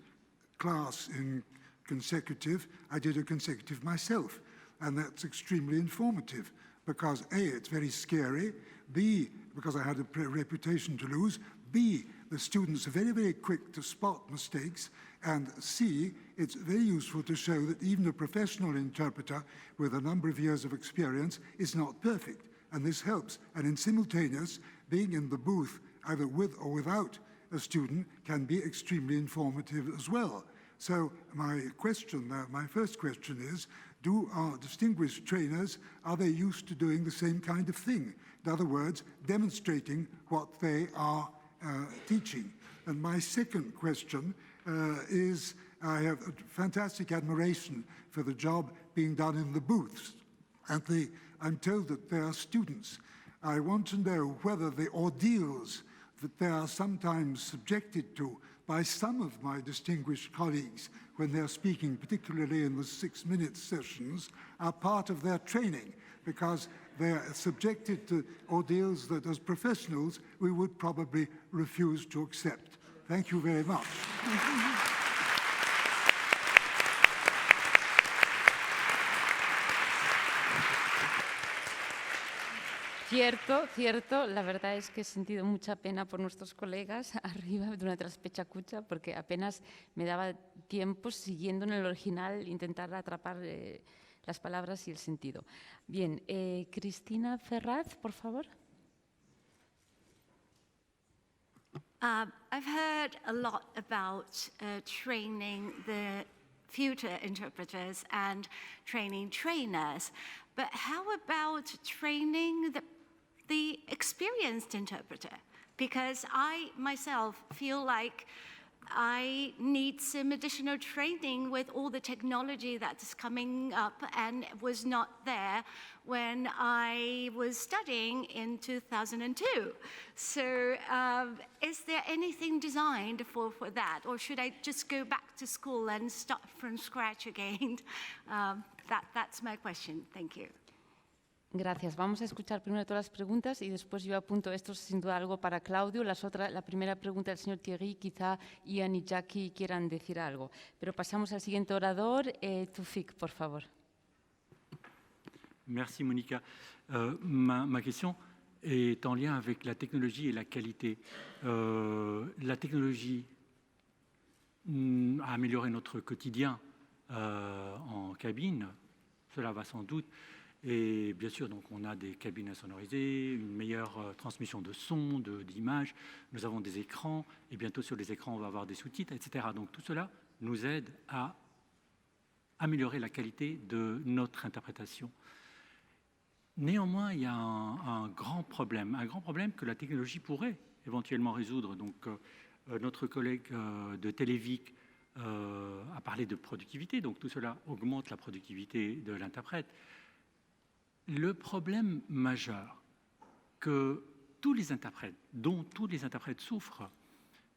class in consecutive, I did a consecutive myself. And that's extremely informative because A, it's very scary, B, because I had a reputation to lose, B, the students are very, very quick to spot mistakes, and C, it's very useful to show that even a professional interpreter with a number of years of experience is not perfect, and this helps. And in simultaneous, being in the booth, either with or without a student, can be extremely informative as well. So my first question is, do our distinguished trainers, are they used to doing the same kind of thing? In other words, demonstrating what they are teaching. And my second question is, I have a fantastic admiration for the job being done in the booths. And I'm told that there are students. I want to know whether the ordeals that they are sometimes subjected to by some of my distinguished colleagues when they're speaking, particularly in the 6-minute sessions, are part of their training, because they're subjected to ordeals that as professionals we would probably refuse to accept. Thank you very much. Cierto, la verdad es que he sentido mucha pena por nuestros colegas arriba durante la spechacucha porque apenas me daba tiempo, siguiendo en el original, intentar atrapar las palabras y el sentido. Bien, Cristina Ferraz, por favor. I've heard a lot about training the future interpreters and training trainers, but how about training the experienced interpreter? Because I myself feel like I need some additional training with all the technology that's coming up and was not there when I was studying in 2002. So is there anything designed for that, or should I just go back to school and start from scratch again? That's my question. Thank you. Gracias. Vamos a escuchar primero todas las preguntas y después yo apunto esto sin duda algo para Claudio. La primera pregunta del señor Thierry, quizá Ian y Jackie quieran decir algo. Pero pasamos al siguiente orador. Tufik, por favor. Merci Monica. Ma question est en lien avec la technologie et la qualité. La technologie a amélioré notre quotidien en cabine, cela va sans doute. Et bien sûr, donc, on a des cabines insonorisées, une meilleure transmission de son, d'images. Nous avons des écrans, et bientôt sur les écrans, on va avoir des sous-titres, etc. Donc tout cela nous aide à améliorer la qualité de notre interprétation. Néanmoins, il y a un grand problème que la technologie pourrait éventuellement résoudre. Donc, notre collègue de Télévic a parlé de productivité, donc tout cela augmente la productivité de l'interprète. Le problème majeur que tous les interprètes, dont tous les interprètes souffrent,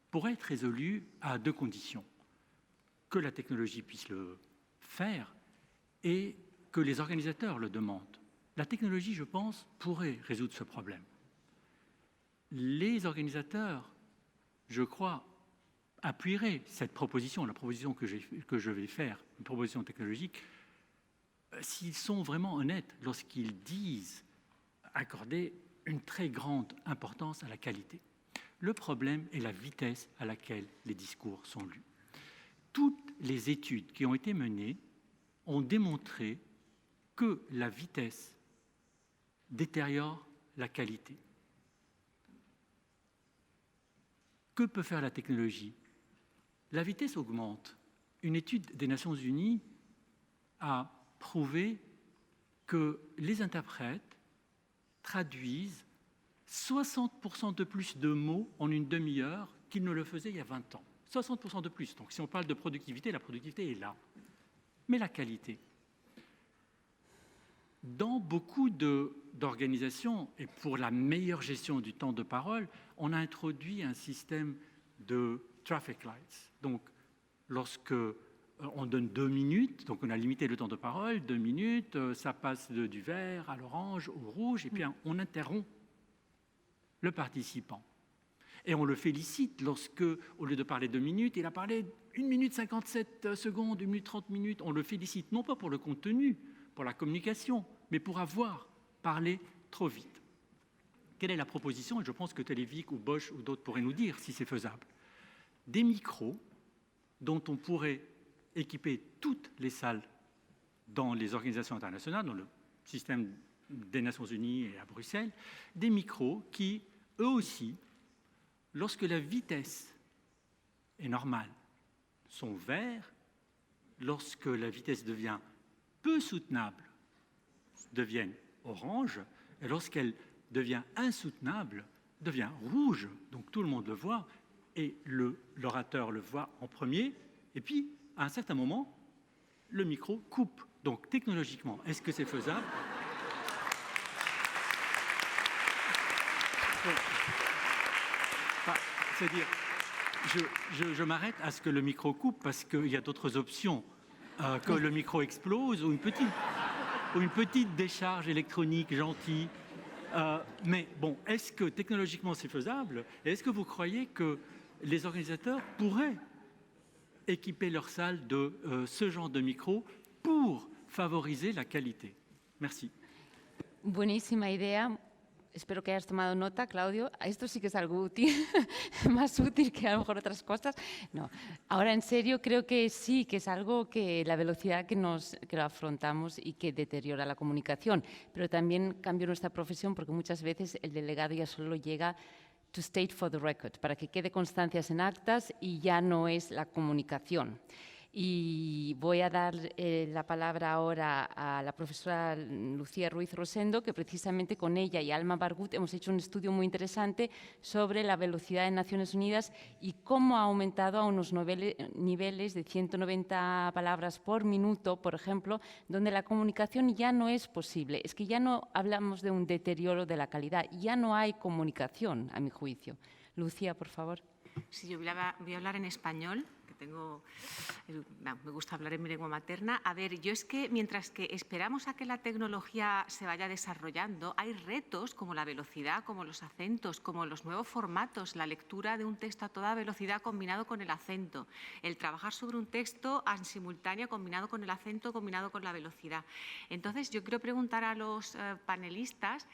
pourrait être résolu à deux conditions. Que la technologie puisse le faire et que les organisateurs le demandent. La technologie, je pense, pourrait résoudre ce problème. Les organisateurs, je crois, appuieraient cette proposition, la proposition que je vais faire, une proposition technologique, s'ils sont vraiment honnêtes lorsqu'ils disent accorder une très grande importance à la qualité. Le problème est la vitesse à laquelle les discours sont lus. Toutes les études qui ont été menées ont démontré que la vitesse détériore la qualité. Que peut faire la technologie? La vitesse augmente. Une étude des Nations Unies a prouvé que les interprètes traduisent 60% de plus de mots en une demi-heure qu'ils ne le faisaient il y a 20 ans. 60% de plus. Donc si on parle de productivité, la productivité est là. Mais la qualité. Dans beaucoup d'organisations, et pour la meilleure gestion du temps de parole, on a introduit un système de traffic lights. Donc, lorsque on donne 2 minutes, donc on a limité le temps de parole, 2 minutes, ça passe du vert à l'orange, au rouge, et puis on interrompt le participant. Et on le félicite lorsque, au lieu de parler 2 minutes, il a parlé 1 minute 57 secondes, 1 minute 30 minutes. On le félicite, non pas pour le contenu, pour la communication, mais pour avoir parlé trop vite. Quelle est la proposition? Et je pense que Televic ou Bosch ou d'autres pourraient nous dire si c'est faisable. Des micros dont on pourrait équiper toutes les salles dans les organisations internationales, dans le système des Nations Unies et à Bruxelles, des micros qui, eux aussi, lorsque la vitesse est normale, sont verts, lorsque la vitesse devient peu soutenable, deviennent orange, et lorsqu'elle devient insoutenable, devient rouge, donc tout le monde le voit, et l'orateur le voit en premier, et puis, à un certain moment, le micro coupe. Donc, technologiquement, est-ce que c'est faisable? C'est-à-dire, je m'arrête à ce que le micro coupe parce qu'il y a d'autres options, que le micro explose ou une petite décharge électronique gentille. Mais bon, est-ce que technologiquement c'est faisable? Et est-ce que vous croyez que les organisateurs pourraient équiper leur salle de ce genre de micro pour favoriser la qualité? Merci. Buenísima idea. Espero que hayas tomado nota, Claudio. Esto sí que es algo útil, más útil que a lo mejor otras cosas. No. Ahora, en serio, creo que sí, que es algo que la velocidad que lo afrontamos y que deteriora la comunicación, pero también cambia nuestra profesión porque muchas veces el delegado ya solo llega to state for the record, para que quede constancias en actas y ya no es la comunicación. Y voy a dar la palabra ahora a la profesora Lucía Ruiz Rosendo, que precisamente con ella y Alma Bargut hemos hecho un estudio muy interesante sobre la velocidad en Naciones Unidas y cómo ha aumentado a unos niveles de 190 palabras por minuto, por ejemplo, donde la comunicación ya no es posible. Es que ya no hablamos de un deterioro de la calidad, ya no hay comunicación, a mi juicio. Lucía, por favor. Sí, yo voy a hablar en español. Me gusta hablar en mi lengua materna. A ver, yo es que mientras que esperamos a que la tecnología se vaya desarrollando, hay retos como la velocidad, como los acentos, como los nuevos formatos, la lectura de un texto a toda velocidad combinado con el acento, el trabajar sobre un texto en simultáneo combinado con el acento, combinado con la velocidad. Entonces, yo quiero preguntar a los panelistas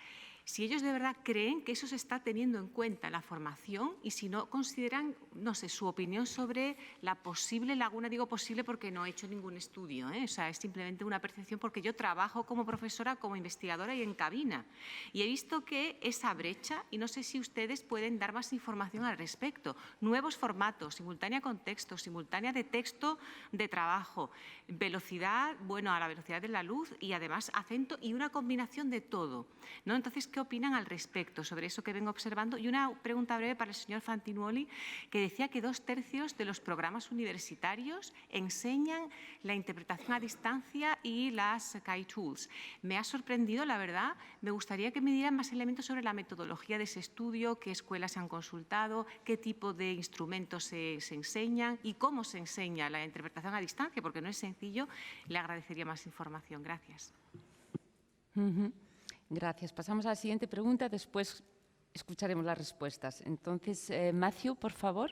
si ellos de verdad creen que eso se está teniendo en cuenta en la formación y si no consideran, no sé, su opinión sobre la posible laguna. Digo posible porque no he hecho ningún estudio, o sea, es simplemente una percepción porque yo trabajo como profesora, como investigadora y en cabina. Y he visto que esa brecha, y no sé si ustedes pueden dar más información al respecto, nuevos formatos, simultánea con texto, simultánea de texto de trabajo, velocidad, bueno, a la velocidad de la luz y además acento y una combinación de todo, ¿no? Entonces, ¿qué opinan al respecto sobre eso que vengo observando? Y una pregunta breve para el señor Fantinuoli, que decía que 2/3 de los programas universitarios enseñan la interpretación a distancia y las KI tools. Me ha sorprendido, la verdad. Me gustaría que me dieran más elementos sobre la metodología de ese estudio, qué escuelas se han consultado, qué tipo de instrumentos se enseñan y cómo se enseña la interpretación a distancia, porque no es sencillo. Le agradecería más información. Gracias. Gracias. Pasamos a la siguiente pregunta, después escucharemos las respuestas. Entonces, Matthew, por favor.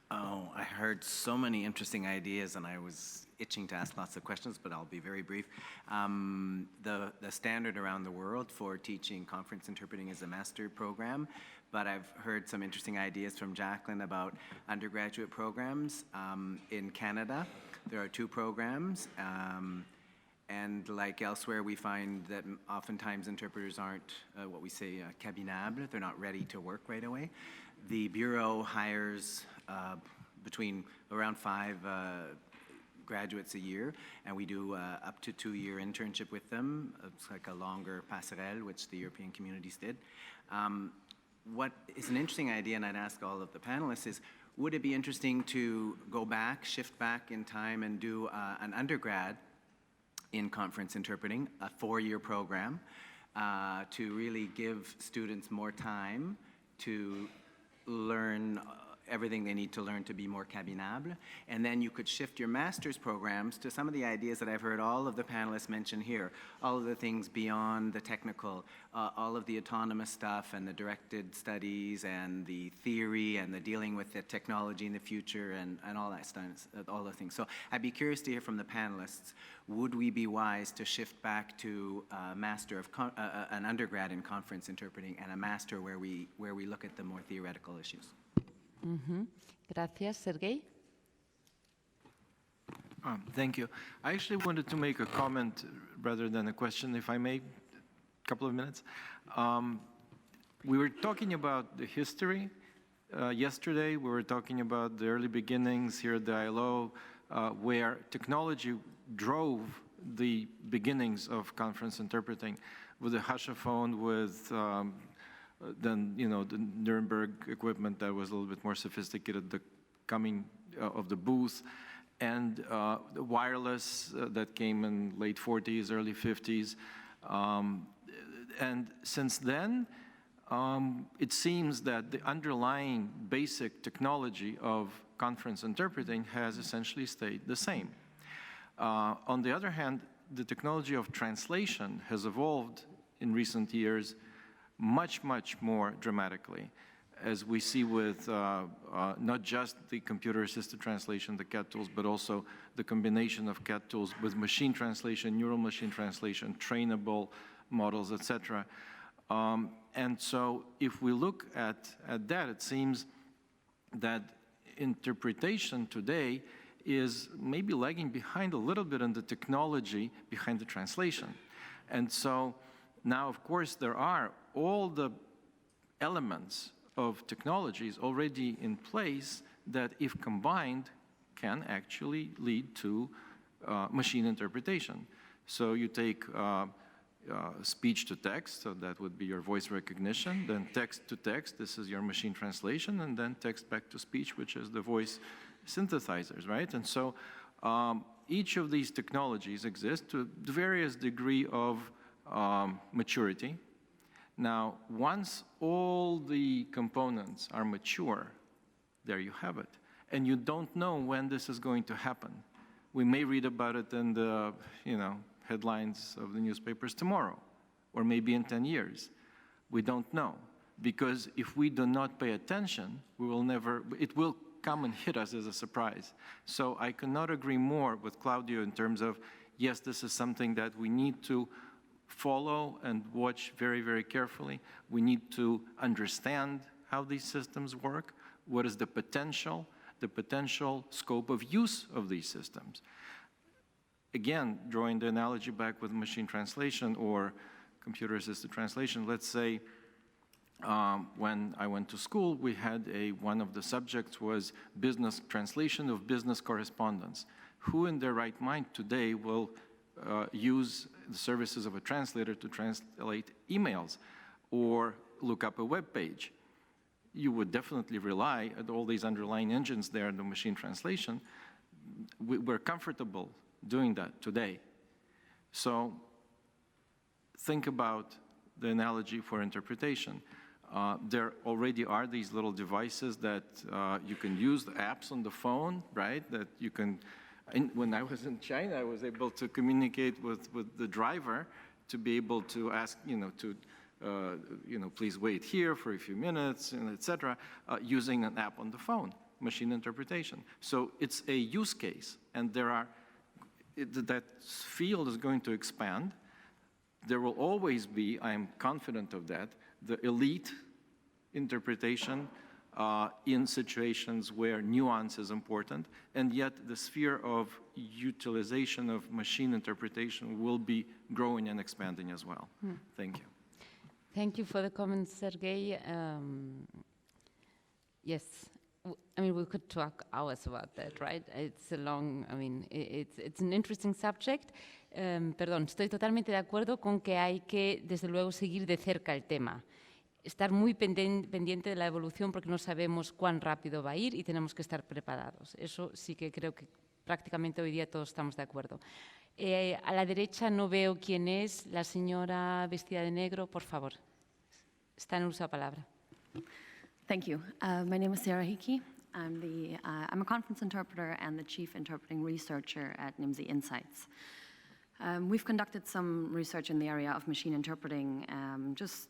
Oh, I heard so many interesting ideas and I was itching to ask lots of questions, but I'll be very brief. The standard around the world for teaching conference interpreting is a master program, but I've heard some interesting ideas from Jacolyn about undergraduate programs. In Canada, there are 2 programs. And like elsewhere, we find that oftentimes interpreters aren't what we say cabinable. They're not ready to work right away. The Bureau hires between around 5 graduates a year, and we do up to 2-year internship with them. It's like a longer passerelle, which the European communities did. What is an interesting idea, and I'd ask all of the panelists, is would it be interesting to go back, shift back in time and do an undergrad in conference interpreting, a 4-year program, to really give students more time to learn everything they need to learn to be more cabinable. And then you could shift your master's programs to some of the ideas that I've heard all of the panelists mention here, all of the things beyond the technical, all of the autonomous stuff and the directed studies and the theory and the dealing with the technology in the future and all that stuff, all the things. So I'd be curious to hear from the panelists, would we be wise to shift back to a master of an undergrad in conference interpreting and a master where we look at the more theoretical issues? Gracias, Sergey. Thank you. I actually wanted to make a comment rather than a question, if I may, a couple of minutes. We were talking about the history. Yesterday, we were talking about the early beginnings here at the ILO, where technology drove the beginnings of conference interpreting with the Hashaphone, with then, you know, the Nuremberg equipment that was a little bit more sophisticated, the coming of the booth, and the wireless that came in late 40s, early 50s. And since then, it seems that the underlying basic technology of conference interpreting has essentially stayed the same. On the other hand, the technology of translation has evolved in recent years much, much more dramatically, as we see with not just the computer-assisted translation, the CAT tools, but also the combination of CAT tools with machine translation, neural machine translation, trainable models, etc. And so if we look at that, it seems that interpretation today is maybe lagging behind a little bit in the technology behind the translation. And so now, of course, there are all the elements of technologies already in place that, if combined, can actually lead to machine interpretation. So you take speech to text, so that would be your voice recognition, then text to text, this is your machine translation, and then text back to speech, which is the voice synthesizers, right? And so each of these technologies exist to various degree of maturity. Now, once all the components are mature, there you have it. And you don't know when this is going to happen. We may read about it in the, headlines of the newspapers tomorrow, or maybe in 10 years. We don't know. Because if we do not pay attention, it will come and hit us as a surprise. So I cannot agree more with Claudio in terms of, yes, this is something that we need to follow and watch very, very carefully. We need to understand how these systems work, what is the potential scope of use of these systems. Again, drawing the analogy back with machine translation or computer-assisted translation, let's say when I went to school, we had one of the subjects was business translation of business correspondence. Who in their right mind today will use the services of a translator to translate emails or look up a web page? You would definitely rely on all these underlying engines there in the machine translation. We're comfortable doing that today. So think about the analogy for interpretation. There already are these little devices that you can use, the apps on the phone, right? That you can. When I was in China, I was able to communicate with the driver to be able to ask, please wait here for a few minutes, and etc., using an app on the phone, machine interpretation. So it's a use case, and that field is going to expand. There will always be, I am confident of that, the elite interpretation in situations where nuance is important, and yet the sphere of utilization of machine interpretation will be growing and expanding as well. Thank you. Thank you for the comments, Sergey. Yes, I mean, we could talk hours about that, right? It's a long, I mean, it's an interesting subject. Perdón, estoy totalmente de acuerdo con que hay que, desde luego, seguir de cerca el tema. Estar muy pendiente de la evolución porque no sabemos cuán rápido va a ir y tenemos que estar preparados. Eso sí que creo que prácticamente hoy día todos estamos de acuerdo. A la derecha no veo quién es, la señora vestida de negro, por favor. Está en uso de palabra. Thank you. My name is Sarah Hickey. I'm a conference interpreter and the chief interpreting researcher at NIMSI Insights. We've conducted some research in the area of machine interpreting, just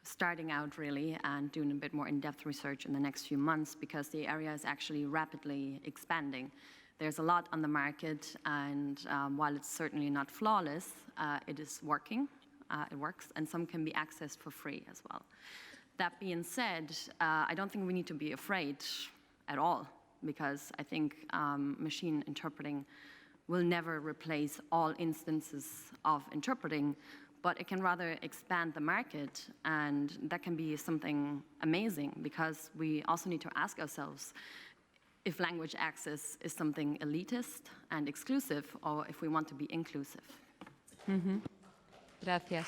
starting out really and doing a bit more in-depth research in the next few months because the area is actually rapidly expanding. There's a lot on the market, and while it's certainly not flawless, it is working. It works, and some can be accessed for free as well. That being said, I don't think we need to be afraid at all, because I think machine interpreting will never replace all instances of interpreting, but it can rather expand the market, and that can be something amazing, because we also need to ask ourselves if language access is something elitist and exclusive, or if we want to be inclusive. Gracias.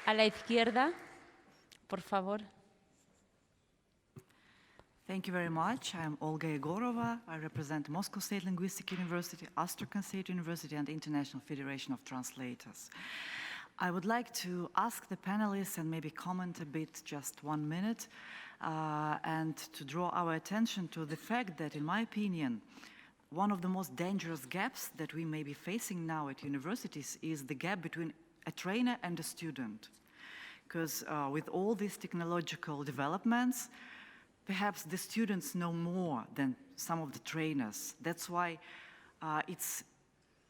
A la izquierda, por favor. Thank you very much. I'm Olga Egorova. I represent Moscow State Linguistic University, Astrakhan State University, and the International Federation of Translators. I would like to ask the panelists and maybe comment a bit, just 1 minute, and to draw our attention to the fact that, in my opinion, one of the most dangerous gaps that we may be facing now at universities is the gap between a trainer and a student. Because with all these technological developments, perhaps the students know more than some of the trainers. That's why it's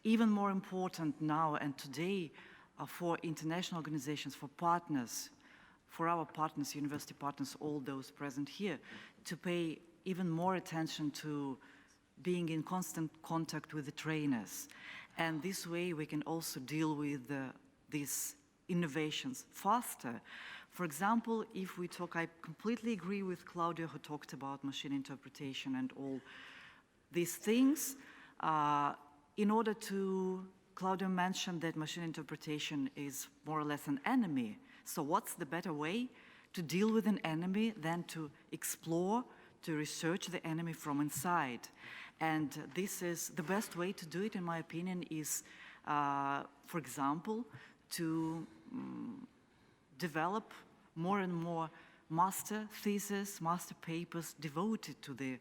even more important now and today for international organizations, for partners, for our partners, university partners, all those present here, to pay even more attention to being in constant contact with the trainers. And this way we can also deal with these innovations faster. For example, if we talk, I completely agree with Claudio, who talked about machine interpretation and all these things. In order to, Claudio mentioned that machine interpretation is more or less an enemy. So what's the better way to deal with an enemy than to explore, to research the enemy from inside? And this is the best way to do it, in my opinion, is, for example, to develop more and more master theses, master papers devoted to the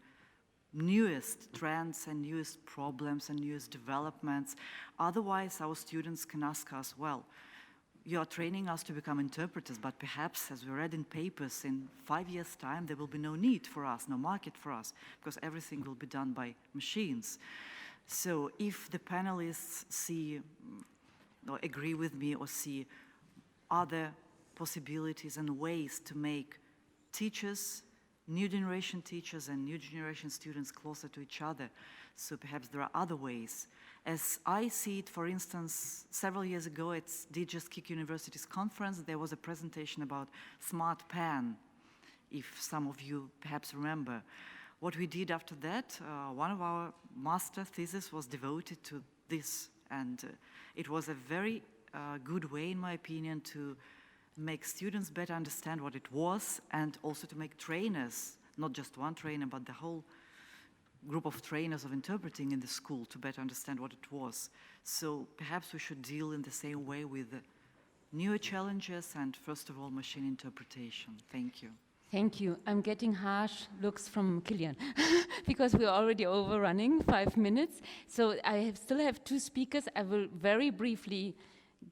newest trends and newest problems and newest developments. Otherwise, our students can ask us, well, you are training us to become interpreters, but perhaps, as we read in papers, in 5 years' time, there will be no need for us, no market for us, because everything will be done by machines. So if the panelists see, or agree with me, or see other possibilities and ways to make teachers, new generation teachers and new generation students closer to each other, so perhaps there are other ways. As I see it, for instance, several years ago at DGSCIC University's conference, there was a presentation about smart pen, if some of you perhaps remember. What we did after that, one of our master theses was devoted to this, and it was a very good way, in my opinion, to make students better understand what it was, and also to make trainers, not just one trainer, but the whole group of trainers of interpreting in the school to better understand what it was. So perhaps we should deal in the same way with the newer challenges and, first of all, machine interpretation. Thank you. Thank you. I'm getting harsh looks from Killian because we're already overrunning 5 minutes. So I still have 2 speakers. I will very briefly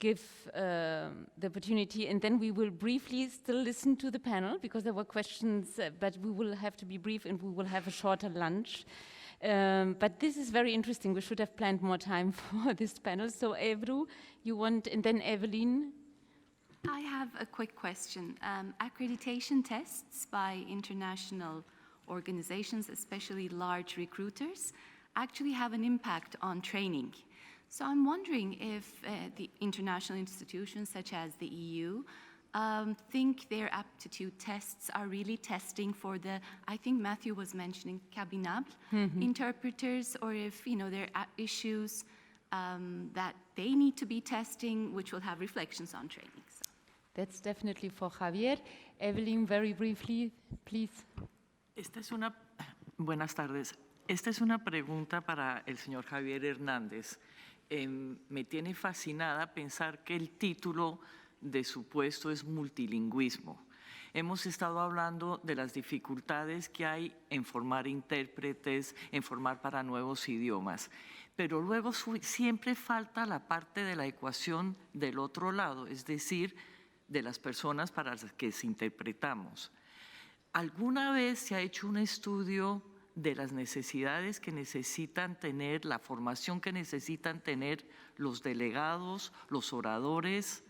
give the opportunity, and then we will briefly still listen to the panel because there were questions, but we will have to be brief and we will have a shorter lunch. But this is very interesting. We should have planned more time for this panel. So Evru, you want, and then Evelyn. I have a quick question. Accreditation tests by international organizations, especially large recruiters, actually have an impact on training. So I'm wondering if the international institutions such as the EU think their aptitude tests are really testing for the, I think Matthew was mentioning cabinable interpreters, or if there are issues that they need to be testing, which will have reflections on training. So. That's definitely for Javier. Evelyn, very briefly, please. Buenas tardes. Esta es una pregunta para el señor Javier Hernández. Me tiene fascinada pensar que el título de su puesto es multilingüismo. Hemos estado hablando de las dificultades que hay en formar intérpretes, en formar para nuevos idiomas, pero luego siempre falta la parte de la ecuación del otro lado, es decir, de las personas para las que interpretamos. ¿Alguna vez se ha hecho un estudio de las necesidades que necesitan tener, la formación que necesitan tener los delegados, los oradores?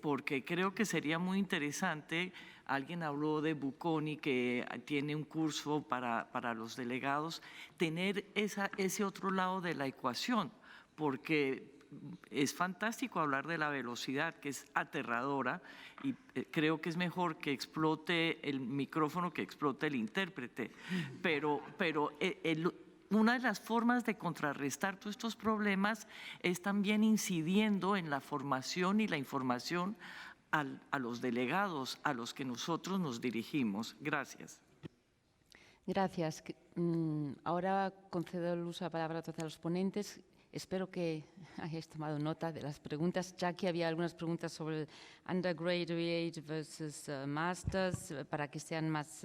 Porque creo que sería muy interesante, alguien habló de Buconi, que tiene un curso para los delegados, tener ese otro lado de la ecuación, porque es fantástico hablar de la velocidad, que es aterradora, y creo que es mejor que explote el micrófono que explote el intérprete, pero una de las formas de contrarrestar todos estos problemas es también incidiendo en la formación y la información a los delegados a los que nosotros nos dirigimos. Gracias. Gracias. Ahora concedo el uso de la palabra a los ponentes. Espero que hayáis tomado nota de las preguntas, ya que había algunas preguntas sobre el undergraduate versus masters, para que sean más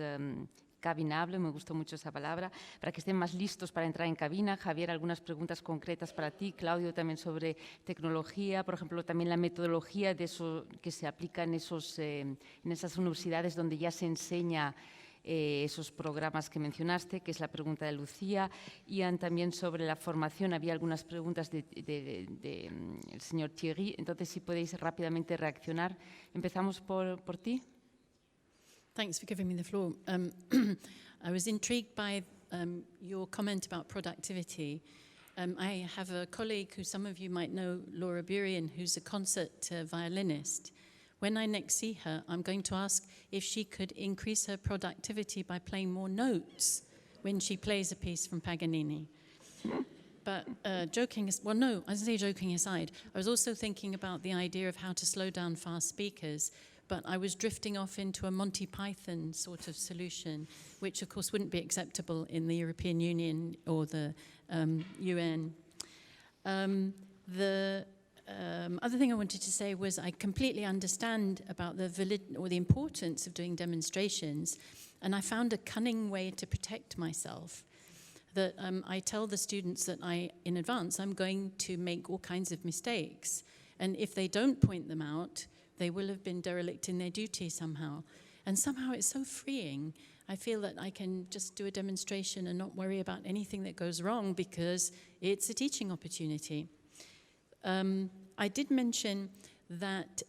cabinable, me gustó mucho esa palabra, para que estén más listos para entrar en cabina. Javier, algunas preguntas concretas para ti. Claudio, también sobre tecnología, por ejemplo, también la metodología de eso que se aplica en esas universidades donde ya se enseña esos programas que mencionaste, que es la pregunta de Lucía. Ian, también sobre la formación, había algunas preguntas del señor Thierry, entonces si podéis rápidamente reaccionar. Empezamos por ti. Thanks for giving me the floor. I was intrigued by your comment about productivity. I have a colleague who some of you might know, Laura Burian, who's a concert violinist. When I next see her, I'm going to ask if she could increase her productivity by playing more notes when she plays a piece from Paganini. But joking aside, I was also thinking about the idea of how to slow down fast speakers, but I was drifting off into a Monty Python sort of solution, which of course wouldn't be acceptable in the European Union or the UN. The other thing I wanted to say was I completely understand about the importance of doing demonstrations, and I found a cunning way to protect myself. That I tell the students that in advance, I'm going to make all kinds of mistakes, and if they don't point them out, they will have been derelict in their duty somehow. And somehow it's so freeing. I feel that I can just do a demonstration and not worry about anything that goes wrong because it's a teaching opportunity. I did mention that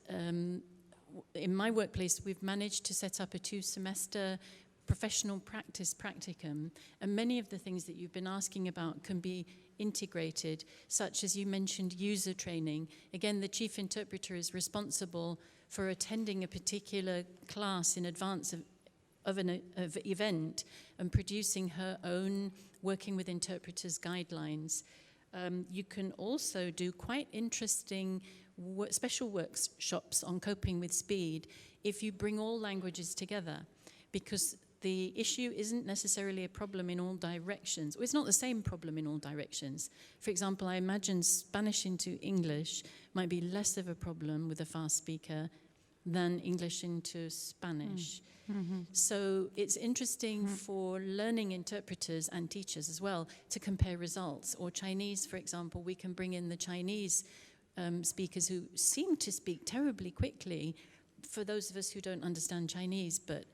in my workplace, we've managed to set up a 2-semester professional practice practicum, and many of the things that you've been asking about can be integrated, such as you mentioned user training. Again, the chief interpreter is responsible for attending a particular class in advance of event and producing her own working with interpreters guidelines. You can also do quite interesting special workshops on coping with speed if you bring all languages together, because the issue isn't necessarily a problem in all directions. Well, it's not the same problem in all directions. For example, I imagine Spanish into English might be less of a problem with a fast speaker than English into Spanish. Mm-hmm. So it's interesting for learning interpreters and teachers as well to compare results. Or Chinese, for example, we can bring in the Chinese speakers who seem to speak terribly quickly for those of us who don't understand Chinese, but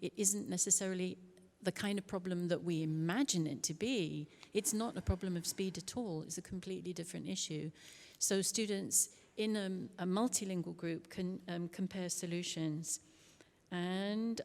it isn't necessarily the kind of problem that we imagine it to be. It's not a problem of speed at all. It's a completely different issue. So students in a multilingual group can compare solutions. And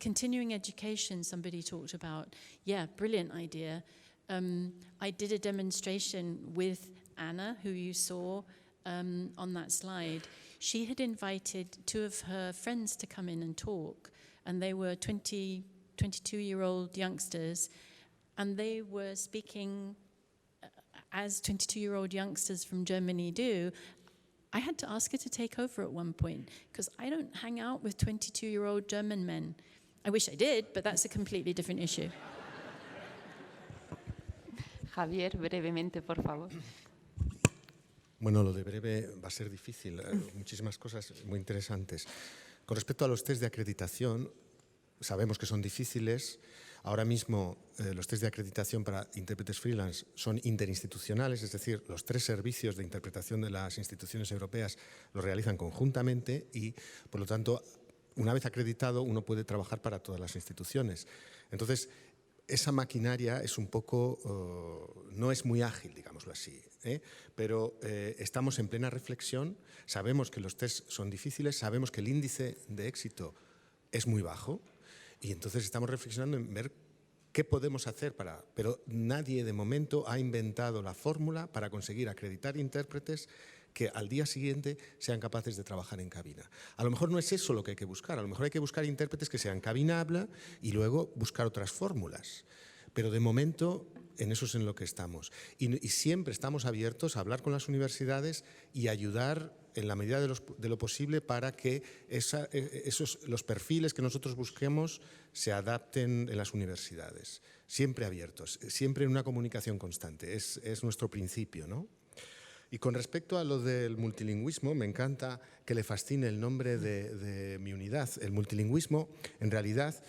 continuing education, somebody talked about. Yeah, brilliant idea. I did a demonstration with Anna, who you saw on that slide. She had invited 2 of her friends to come in and talk, and they were 22-year-old youngsters, and they were speaking as 22-year-old youngsters from Germany do. I had to ask her to take over at one point, because I don't hang out with 22-year-old German men. I wish I did, but that's a completely different issue. Javier, brevemente, por favor. Bueno, lo de breve va a ser difícil, muchísimas cosas muy interesantes. Con respecto a los test de acreditación, sabemos que son difíciles. Ahora mismo los test de acreditación para intérpretes freelance son interinstitucionales, es decir, los 3 servicios de interpretación de las instituciones europeas los realizan conjuntamente y, por lo tanto, una vez acreditado, uno puede trabajar para todas las instituciones. Entonces, esa maquinaria es un poco, no es muy ágil, digámoslo así, pero estamos en plena reflexión, sabemos que los tests son difíciles, sabemos que el índice de éxito es muy bajo y entonces estamos reflexionando en ver qué podemos hacer pero nadie de momento ha inventado la fórmula para conseguir acreditar intérpretes que al día siguiente sean capaces de trabajar en cabina. A lo mejor no es eso lo que hay que buscar, a lo mejor hay que buscar intérpretes que sean cabina habla y luego buscar otras fórmulas. Pero de momento en eso es en lo que estamos. Y siempre estamos abiertos a hablar con las universidades y ayudar en la medida de lo posible para que los perfiles que nosotros busquemos se adapten en las universidades. Siempre abiertos, siempre en una comunicación constante. Es nuestro principio, ¿no? Y con respecto a lo del multilingüismo, me encanta que le fascine el nombre de mi unidad. El multilingüismo, en realidad,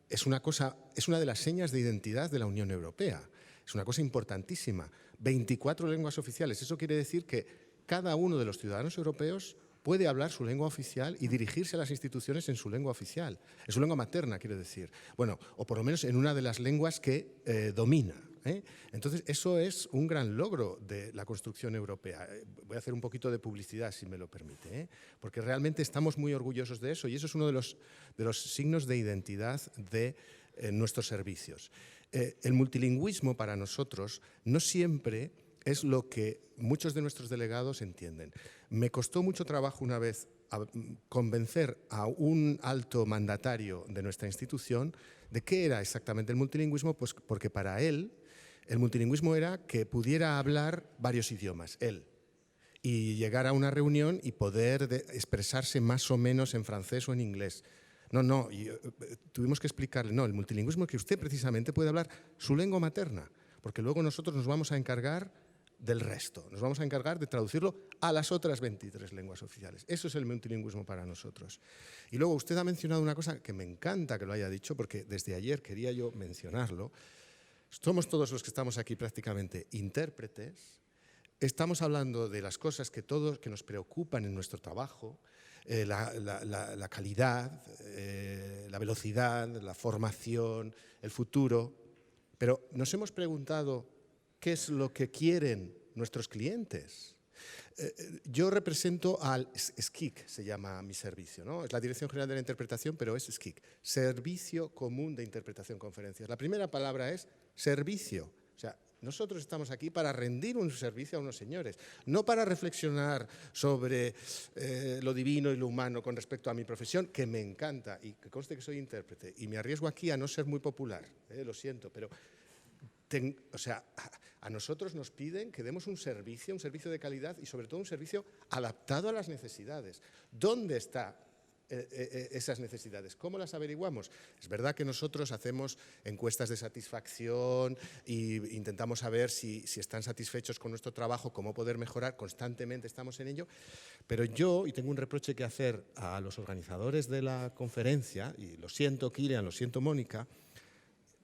es una de las señas de identidad de la Unión Europea. Es una cosa importantísima. 24 lenguas oficiales. Eso quiere decir que cada uno de los ciudadanos europeos puede hablar su lengua oficial y dirigirse a las instituciones en su lengua oficial. En su lengua materna, quiero decir. Bueno, o por lo menos en una de las lenguas que domina. Entonces, eso es un gran logro de la construcción europea. Voy a hacer un poquito de publicidad, si me lo permite, porque realmente estamos muy orgullosos de eso y eso es uno de los signos de identidad de nuestros servicios. El multilingüismo para nosotros no siempre es lo que muchos de nuestros delegados entienden. Me costó mucho trabajo una vez convencer a un alto mandatario de nuestra institución de qué era exactamente el multilingüismo, pues porque para él el multilingüismo era que pudiera hablar varios idiomas, él, y llegar a una reunión y poder expresarse más o menos en francés o en inglés. No, tuvimos que explicarle, no, el multilingüismo es que usted precisamente puede hablar su lengua materna, porque luego nosotros nos vamos a encargar del resto, nos vamos a encargar de traducirlo a las otras 23 lenguas oficiales. Eso es el multilingüismo para nosotros. Y luego usted ha mencionado una cosa que me encanta que lo haya dicho, porque desde ayer quería yo mencionarlo. Somos todos los que estamos aquí prácticamente intérpretes, estamos hablando de las cosas que nos preocupan en nuestro trabajo, la calidad, la velocidad, la formación, el futuro, pero nos hemos preguntado qué es lo que quieren nuestros clientes. Yo represento al SCIC, se llama mi servicio, ¿no? Es la Dirección General de la Interpretación, pero es SCIC, Servicio Común de Interpretación Conferencias. La primera palabra es servicio. O sea, nosotros estamos aquí para rendir un servicio a unos señores, no para reflexionar sobre lo divino y lo humano con respecto a mi profesión, que me encanta y que conste que soy intérprete. Y me arriesgo aquí a no ser muy popular, lo siento, pero a nosotros nos piden que demos un servicio de calidad y sobre todo un servicio adaptado a las necesidades. ¿Dónde están esas necesidades? ¿Cómo las averiguamos? Es verdad que nosotros hacemos encuestas de satisfacción e intentamos saber si están satisfechos con nuestro trabajo, cómo poder mejorar, constantemente estamos en ello, pero yo, y tengo un reproche que hacer a los organizadores de la conferencia, y lo siento Kilian, lo siento Mónica,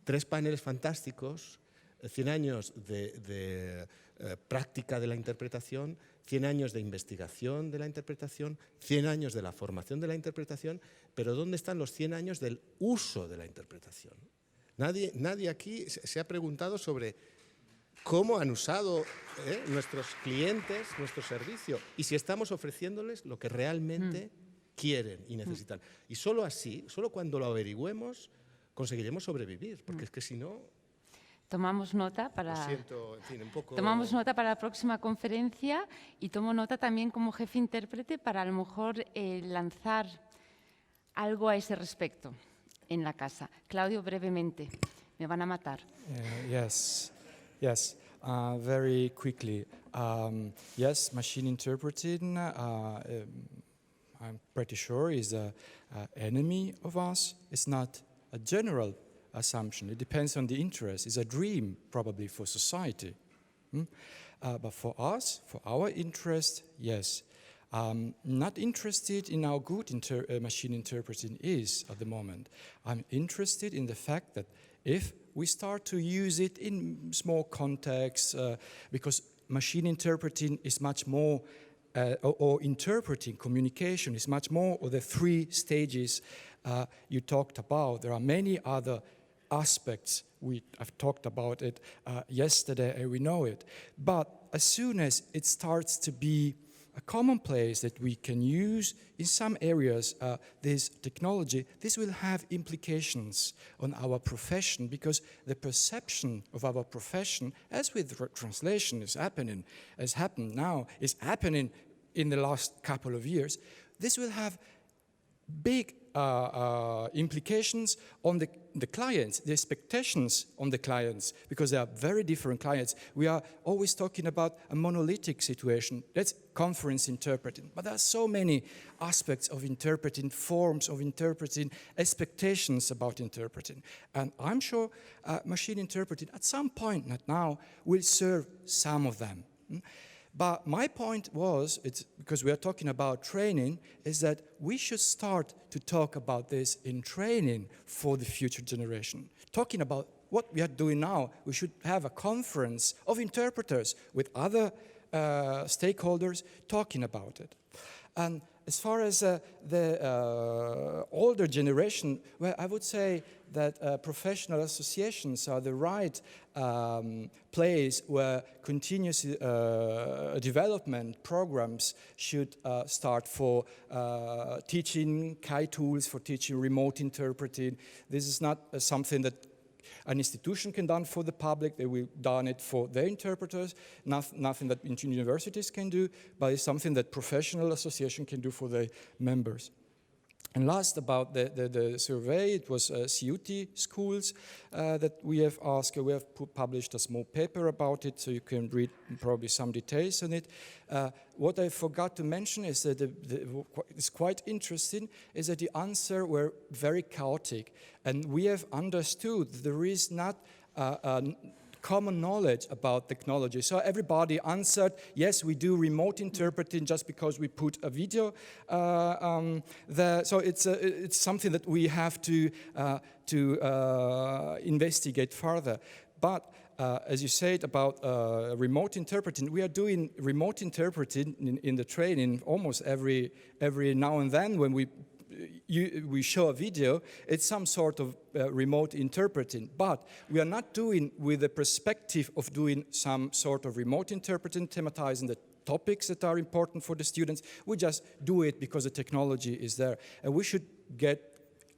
3 paneles fantásticos, 100 años de práctica de la interpretación, 100 años de investigación de la interpretación, 100 años de la formación de la interpretación, pero ¿dónde están los 100 años del uso de la interpretación? Nadie aquí se ha preguntado sobre cómo han usado nuestros clientes nuestro servicio y si estamos ofreciéndoles lo que realmente quieren y necesitan. Y solo así, solo cuando lo averigüemos, conseguiremos sobrevivir, porque es que si no... Tomamos nota para, Lo siento, en fin, un poco... tomamos nota para la próxima conferencia y tomo nota también como jefe intérprete para a lo mejor lanzar algo a ese respecto en la casa. Claudio, brevemente, me van a matar. Yes. Very quickly. Yes, machine interpreting, I'm pretty sure, is an enemy of us. It's not a general assumption. It depends on the interest. It's a dream, probably, for society. But for us, for our interest, yes. Not interested in how good machine interpreting is at the moment. I'm interested in the fact that if we start to use it in small contexts, because machine interpreting is much more, or interpreting communication is much more of the 3 stages you talked about. There are many other aspects. I've talked about it yesterday, and we know it. But as soon as it starts to be a commonplace that we can use in some areas this technology, this will have implications on our profession, because the perception of our profession, as with translation is happening in the last couple of years, this will have big implications on the clients, the expectations on the clients, because they are very different clients. We are always talking about a monolithic situation. That's conference interpreting. But there are so many aspects of interpreting, forms of interpreting, expectations about interpreting. And I'm sure machine interpreting, at some point, not now, will serve some of them. But my point was, it's because we are talking about training, is that we should start to talk about this in training for the future generation. Talking about what we are doing now, we should have a conference of interpreters with other stakeholders talking about it. And as far as the older generation, well, I would say that professional associations are the right place where continuous development programs should start for teaching KAI tools, for teaching remote interpreting. This is not something that an institution can do for the public. They will done it for their interpreters. Nothing that universities can do, but it's something that professional association can do for their members. And last, about the survey, it was CUT schools that we have asked. We have published a small paper about it, so you can read probably some details on it. What I forgot to mention is that it's quite interesting, is that the answers were very chaotic. And we have understood that there is not common knowledge about technology. So everybody answered, yes, we do remote interpreting just because we put a video there. So it's something that we have to investigate further. But as you said about remote interpreting, we are doing remote interpreting in the training almost every now and then when we show a video. It's some sort of remote interpreting, but we are not doing with the perspective of doing some sort of remote interpreting, thematizing the topics that are important for the students. We just do it because the technology is there. And we should get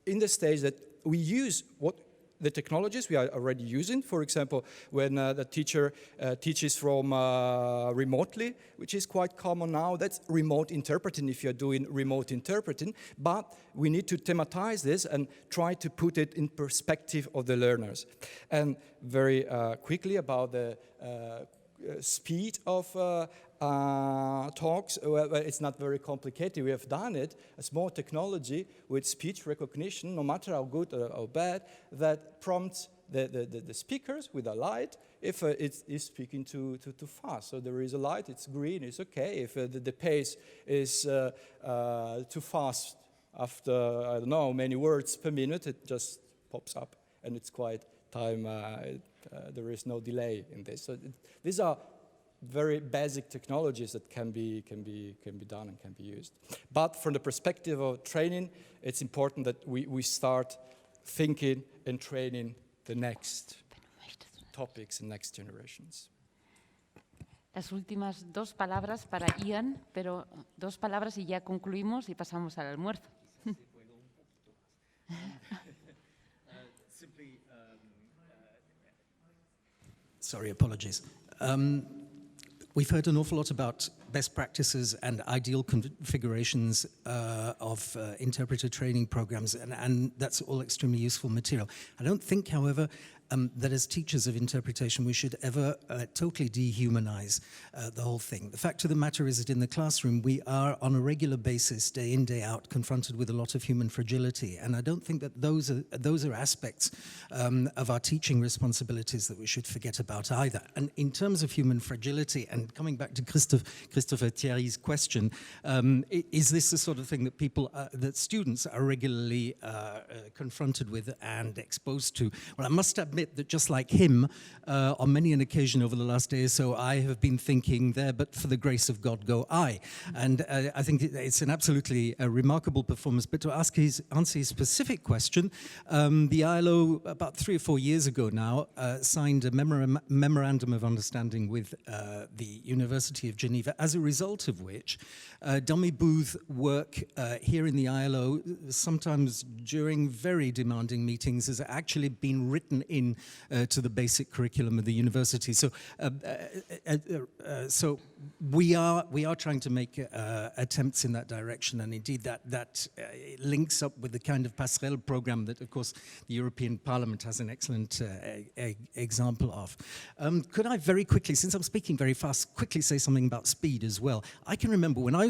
in the stage that we use what the technologies we are already using. For example, when the teacher teaches from remotely, which is quite common now, that's remote interpreting if you're doing remote interpreting. But we need to thematize this and try to put it in perspective of the learners. And very quickly about the speed of talks. Well, it's not very complicated. We have done it. A small technology with speech recognition, no matter how good or how bad, that prompts the speakers with a light if it is speaking too fast. So there is a light, it's green, it's okay. If the pace is too fast after, I don't know, many words per minute, it just pops up and it's quite time, there is no delay in this. So these are very basic technologies that can be done and can be used. But from the perspective of training, it's important that we start thinking and training the next. topics in next generations. Las últimas dos palabras para Ian, pero dos palabras y ya concluimos y pasamos al almuerzo. Sorry, apologies. We've heard an awful lot about best practices and ideal configurations of interpreter training programs, and that's all extremely useful material. I don't think, however, that as teachers of interpretation we should ever totally dehumanize the whole thing. The fact of the matter is that in the classroom we are on a regular basis, day in, day out, confronted with a lot of human fragility, and I don't think that those are aspects of our teaching responsibilities that we should forget about either. And in terms of human fragility, and coming back to Christopher Thierry's question, is this the sort of thing that that students are regularly confronted with and exposed to? Well, I must admit that just like him, on many an occasion over the last day or so, I have been thinking, there, but for the grace of God go I. And I think it's an absolutely remarkable performance. But to answer his specific question, the ILO, about 3 or 4 years ago now, signed a memorandum of understanding with the University of Geneva, as a result of which dummy booth work here in the ILO, sometimes during very demanding meetings, has actually been written in to the basic curriculum of the university. So, so we are trying to make attempts in that direction, and indeed that links up with the kind of passerelle program that, of course, the European Parliament has an excellent example of. Could I very quickly, since I'm speaking very fast, quickly say something about speed as well? I can remember that when I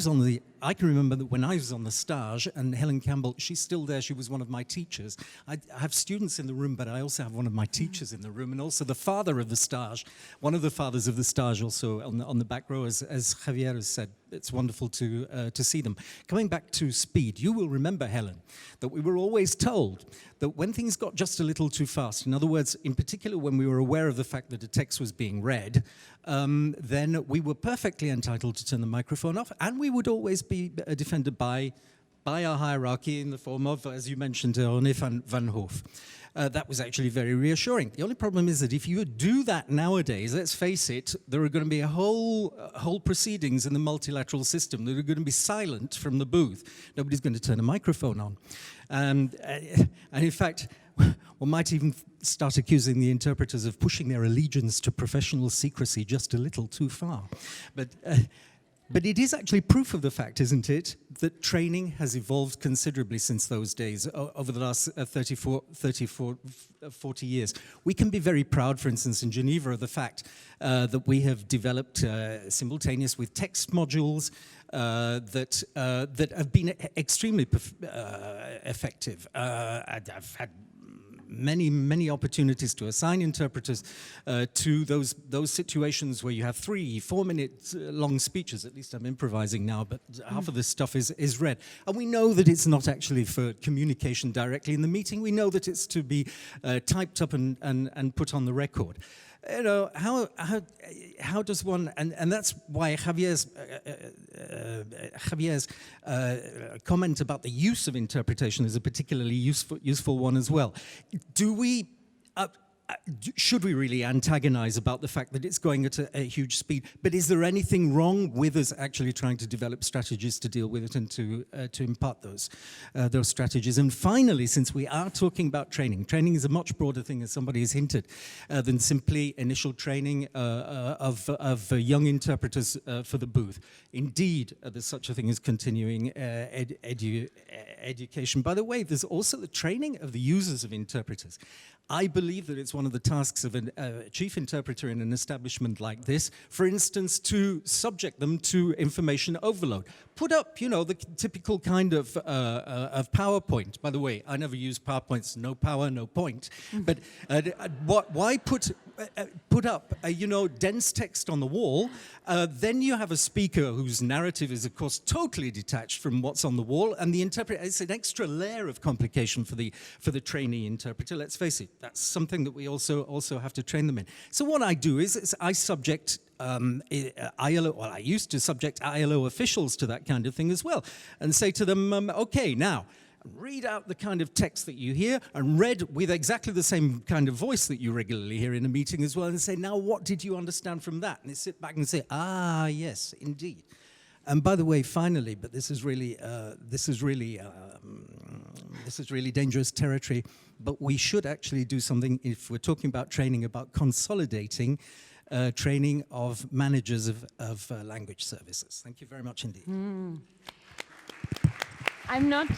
was on the stage, and Helen Campbell, she's still there, she was one of my teachers. I have students in the room, but I also have one of my teachers in the room, and also the father of the stage, one of the fathers of the stage also on the back row, as Javier has said. It's wonderful to see them. Coming back to speed, you will remember, Helen, that we were always told that when things got just a little too fast, in other words, in particular when we were aware of the fact that a text was being read, then we were perfectly entitled to turn the microphone off, and we would always be defended by our hierarchy in the form of, as you mentioned, René van Hoof. That was actually very reassuring. The only problem is that if you do that nowadays, let's face it, there are going to be a whole proceedings in the multilateral system that are going to be silent from the booth. Nobody's going to turn a microphone on. And in fact, one might even start accusing the interpreters of pushing their allegiance to professional secrecy just a little too far. But it is actually proof of the fact, isn't it, that training has evolved considerably since those days, over the last 40 years. We can be very proud, for instance, in Geneva, of the fact that we have developed simultaneous with text modules that have been extremely effective. I've had many opportunities to assign interpreters to those situations where you have 3-4 minute long speeches. At least I'm improvising now, but half of this stuff is read. And we know that it's not actually for communication directly in the meeting. We know that it's to be typed up and put on the record. You know, how does one, and that's why Javier's comment about the use of interpretation is a particularly useful one as well. Should we really antagonize about the fact that it's going at a huge speed? But is there anything wrong with us actually trying to develop strategies to deal with it and to impart those strategies? And finally, since we are talking about training is a much broader thing, as somebody has hinted, than simply initial training of young interpreters for the booth. Indeed, there's such a thing as continuing education. By the way, there's also the training of the users of interpreters. I believe that it's one of the tasks of a chief interpreter in an establishment like this, for instance, to subject them to information overload. Put up, you know, the typical kind of PowerPoint. By the way, I never use PowerPoints. No power, no point. But why put up, you know, dense text on the wall? Then you have a speaker whose narrative is, of course, totally detached from what's on the wall, and the interpreter, it's an extra layer of complication for the trainee interpreter. Let's face it, that's something that we also have to train them in. So what I do is I subject ILO, well, I used to subject ILO officials to that kind of thing as well, and say to them, okay, now, read out the kind of text that you hear, and read with exactly the same kind of voice that you regularly hear in a meeting as well, and say, now what did you understand from that? And they sit back and say, ah, yes, indeed. And by the way, finally, but this is really dangerous territory, but we should actually do something, if we're talking about training, about consolidating training of managers of language services. Thank you very much indeed. I'm not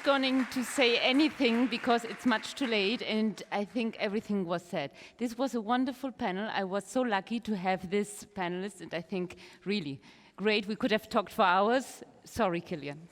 going to say anything because it's much too late, and I think everything was said. This was a wonderful panel. I was so lucky to have this panelist, and I think really great. We could have talked for hours. Sorry, Killian.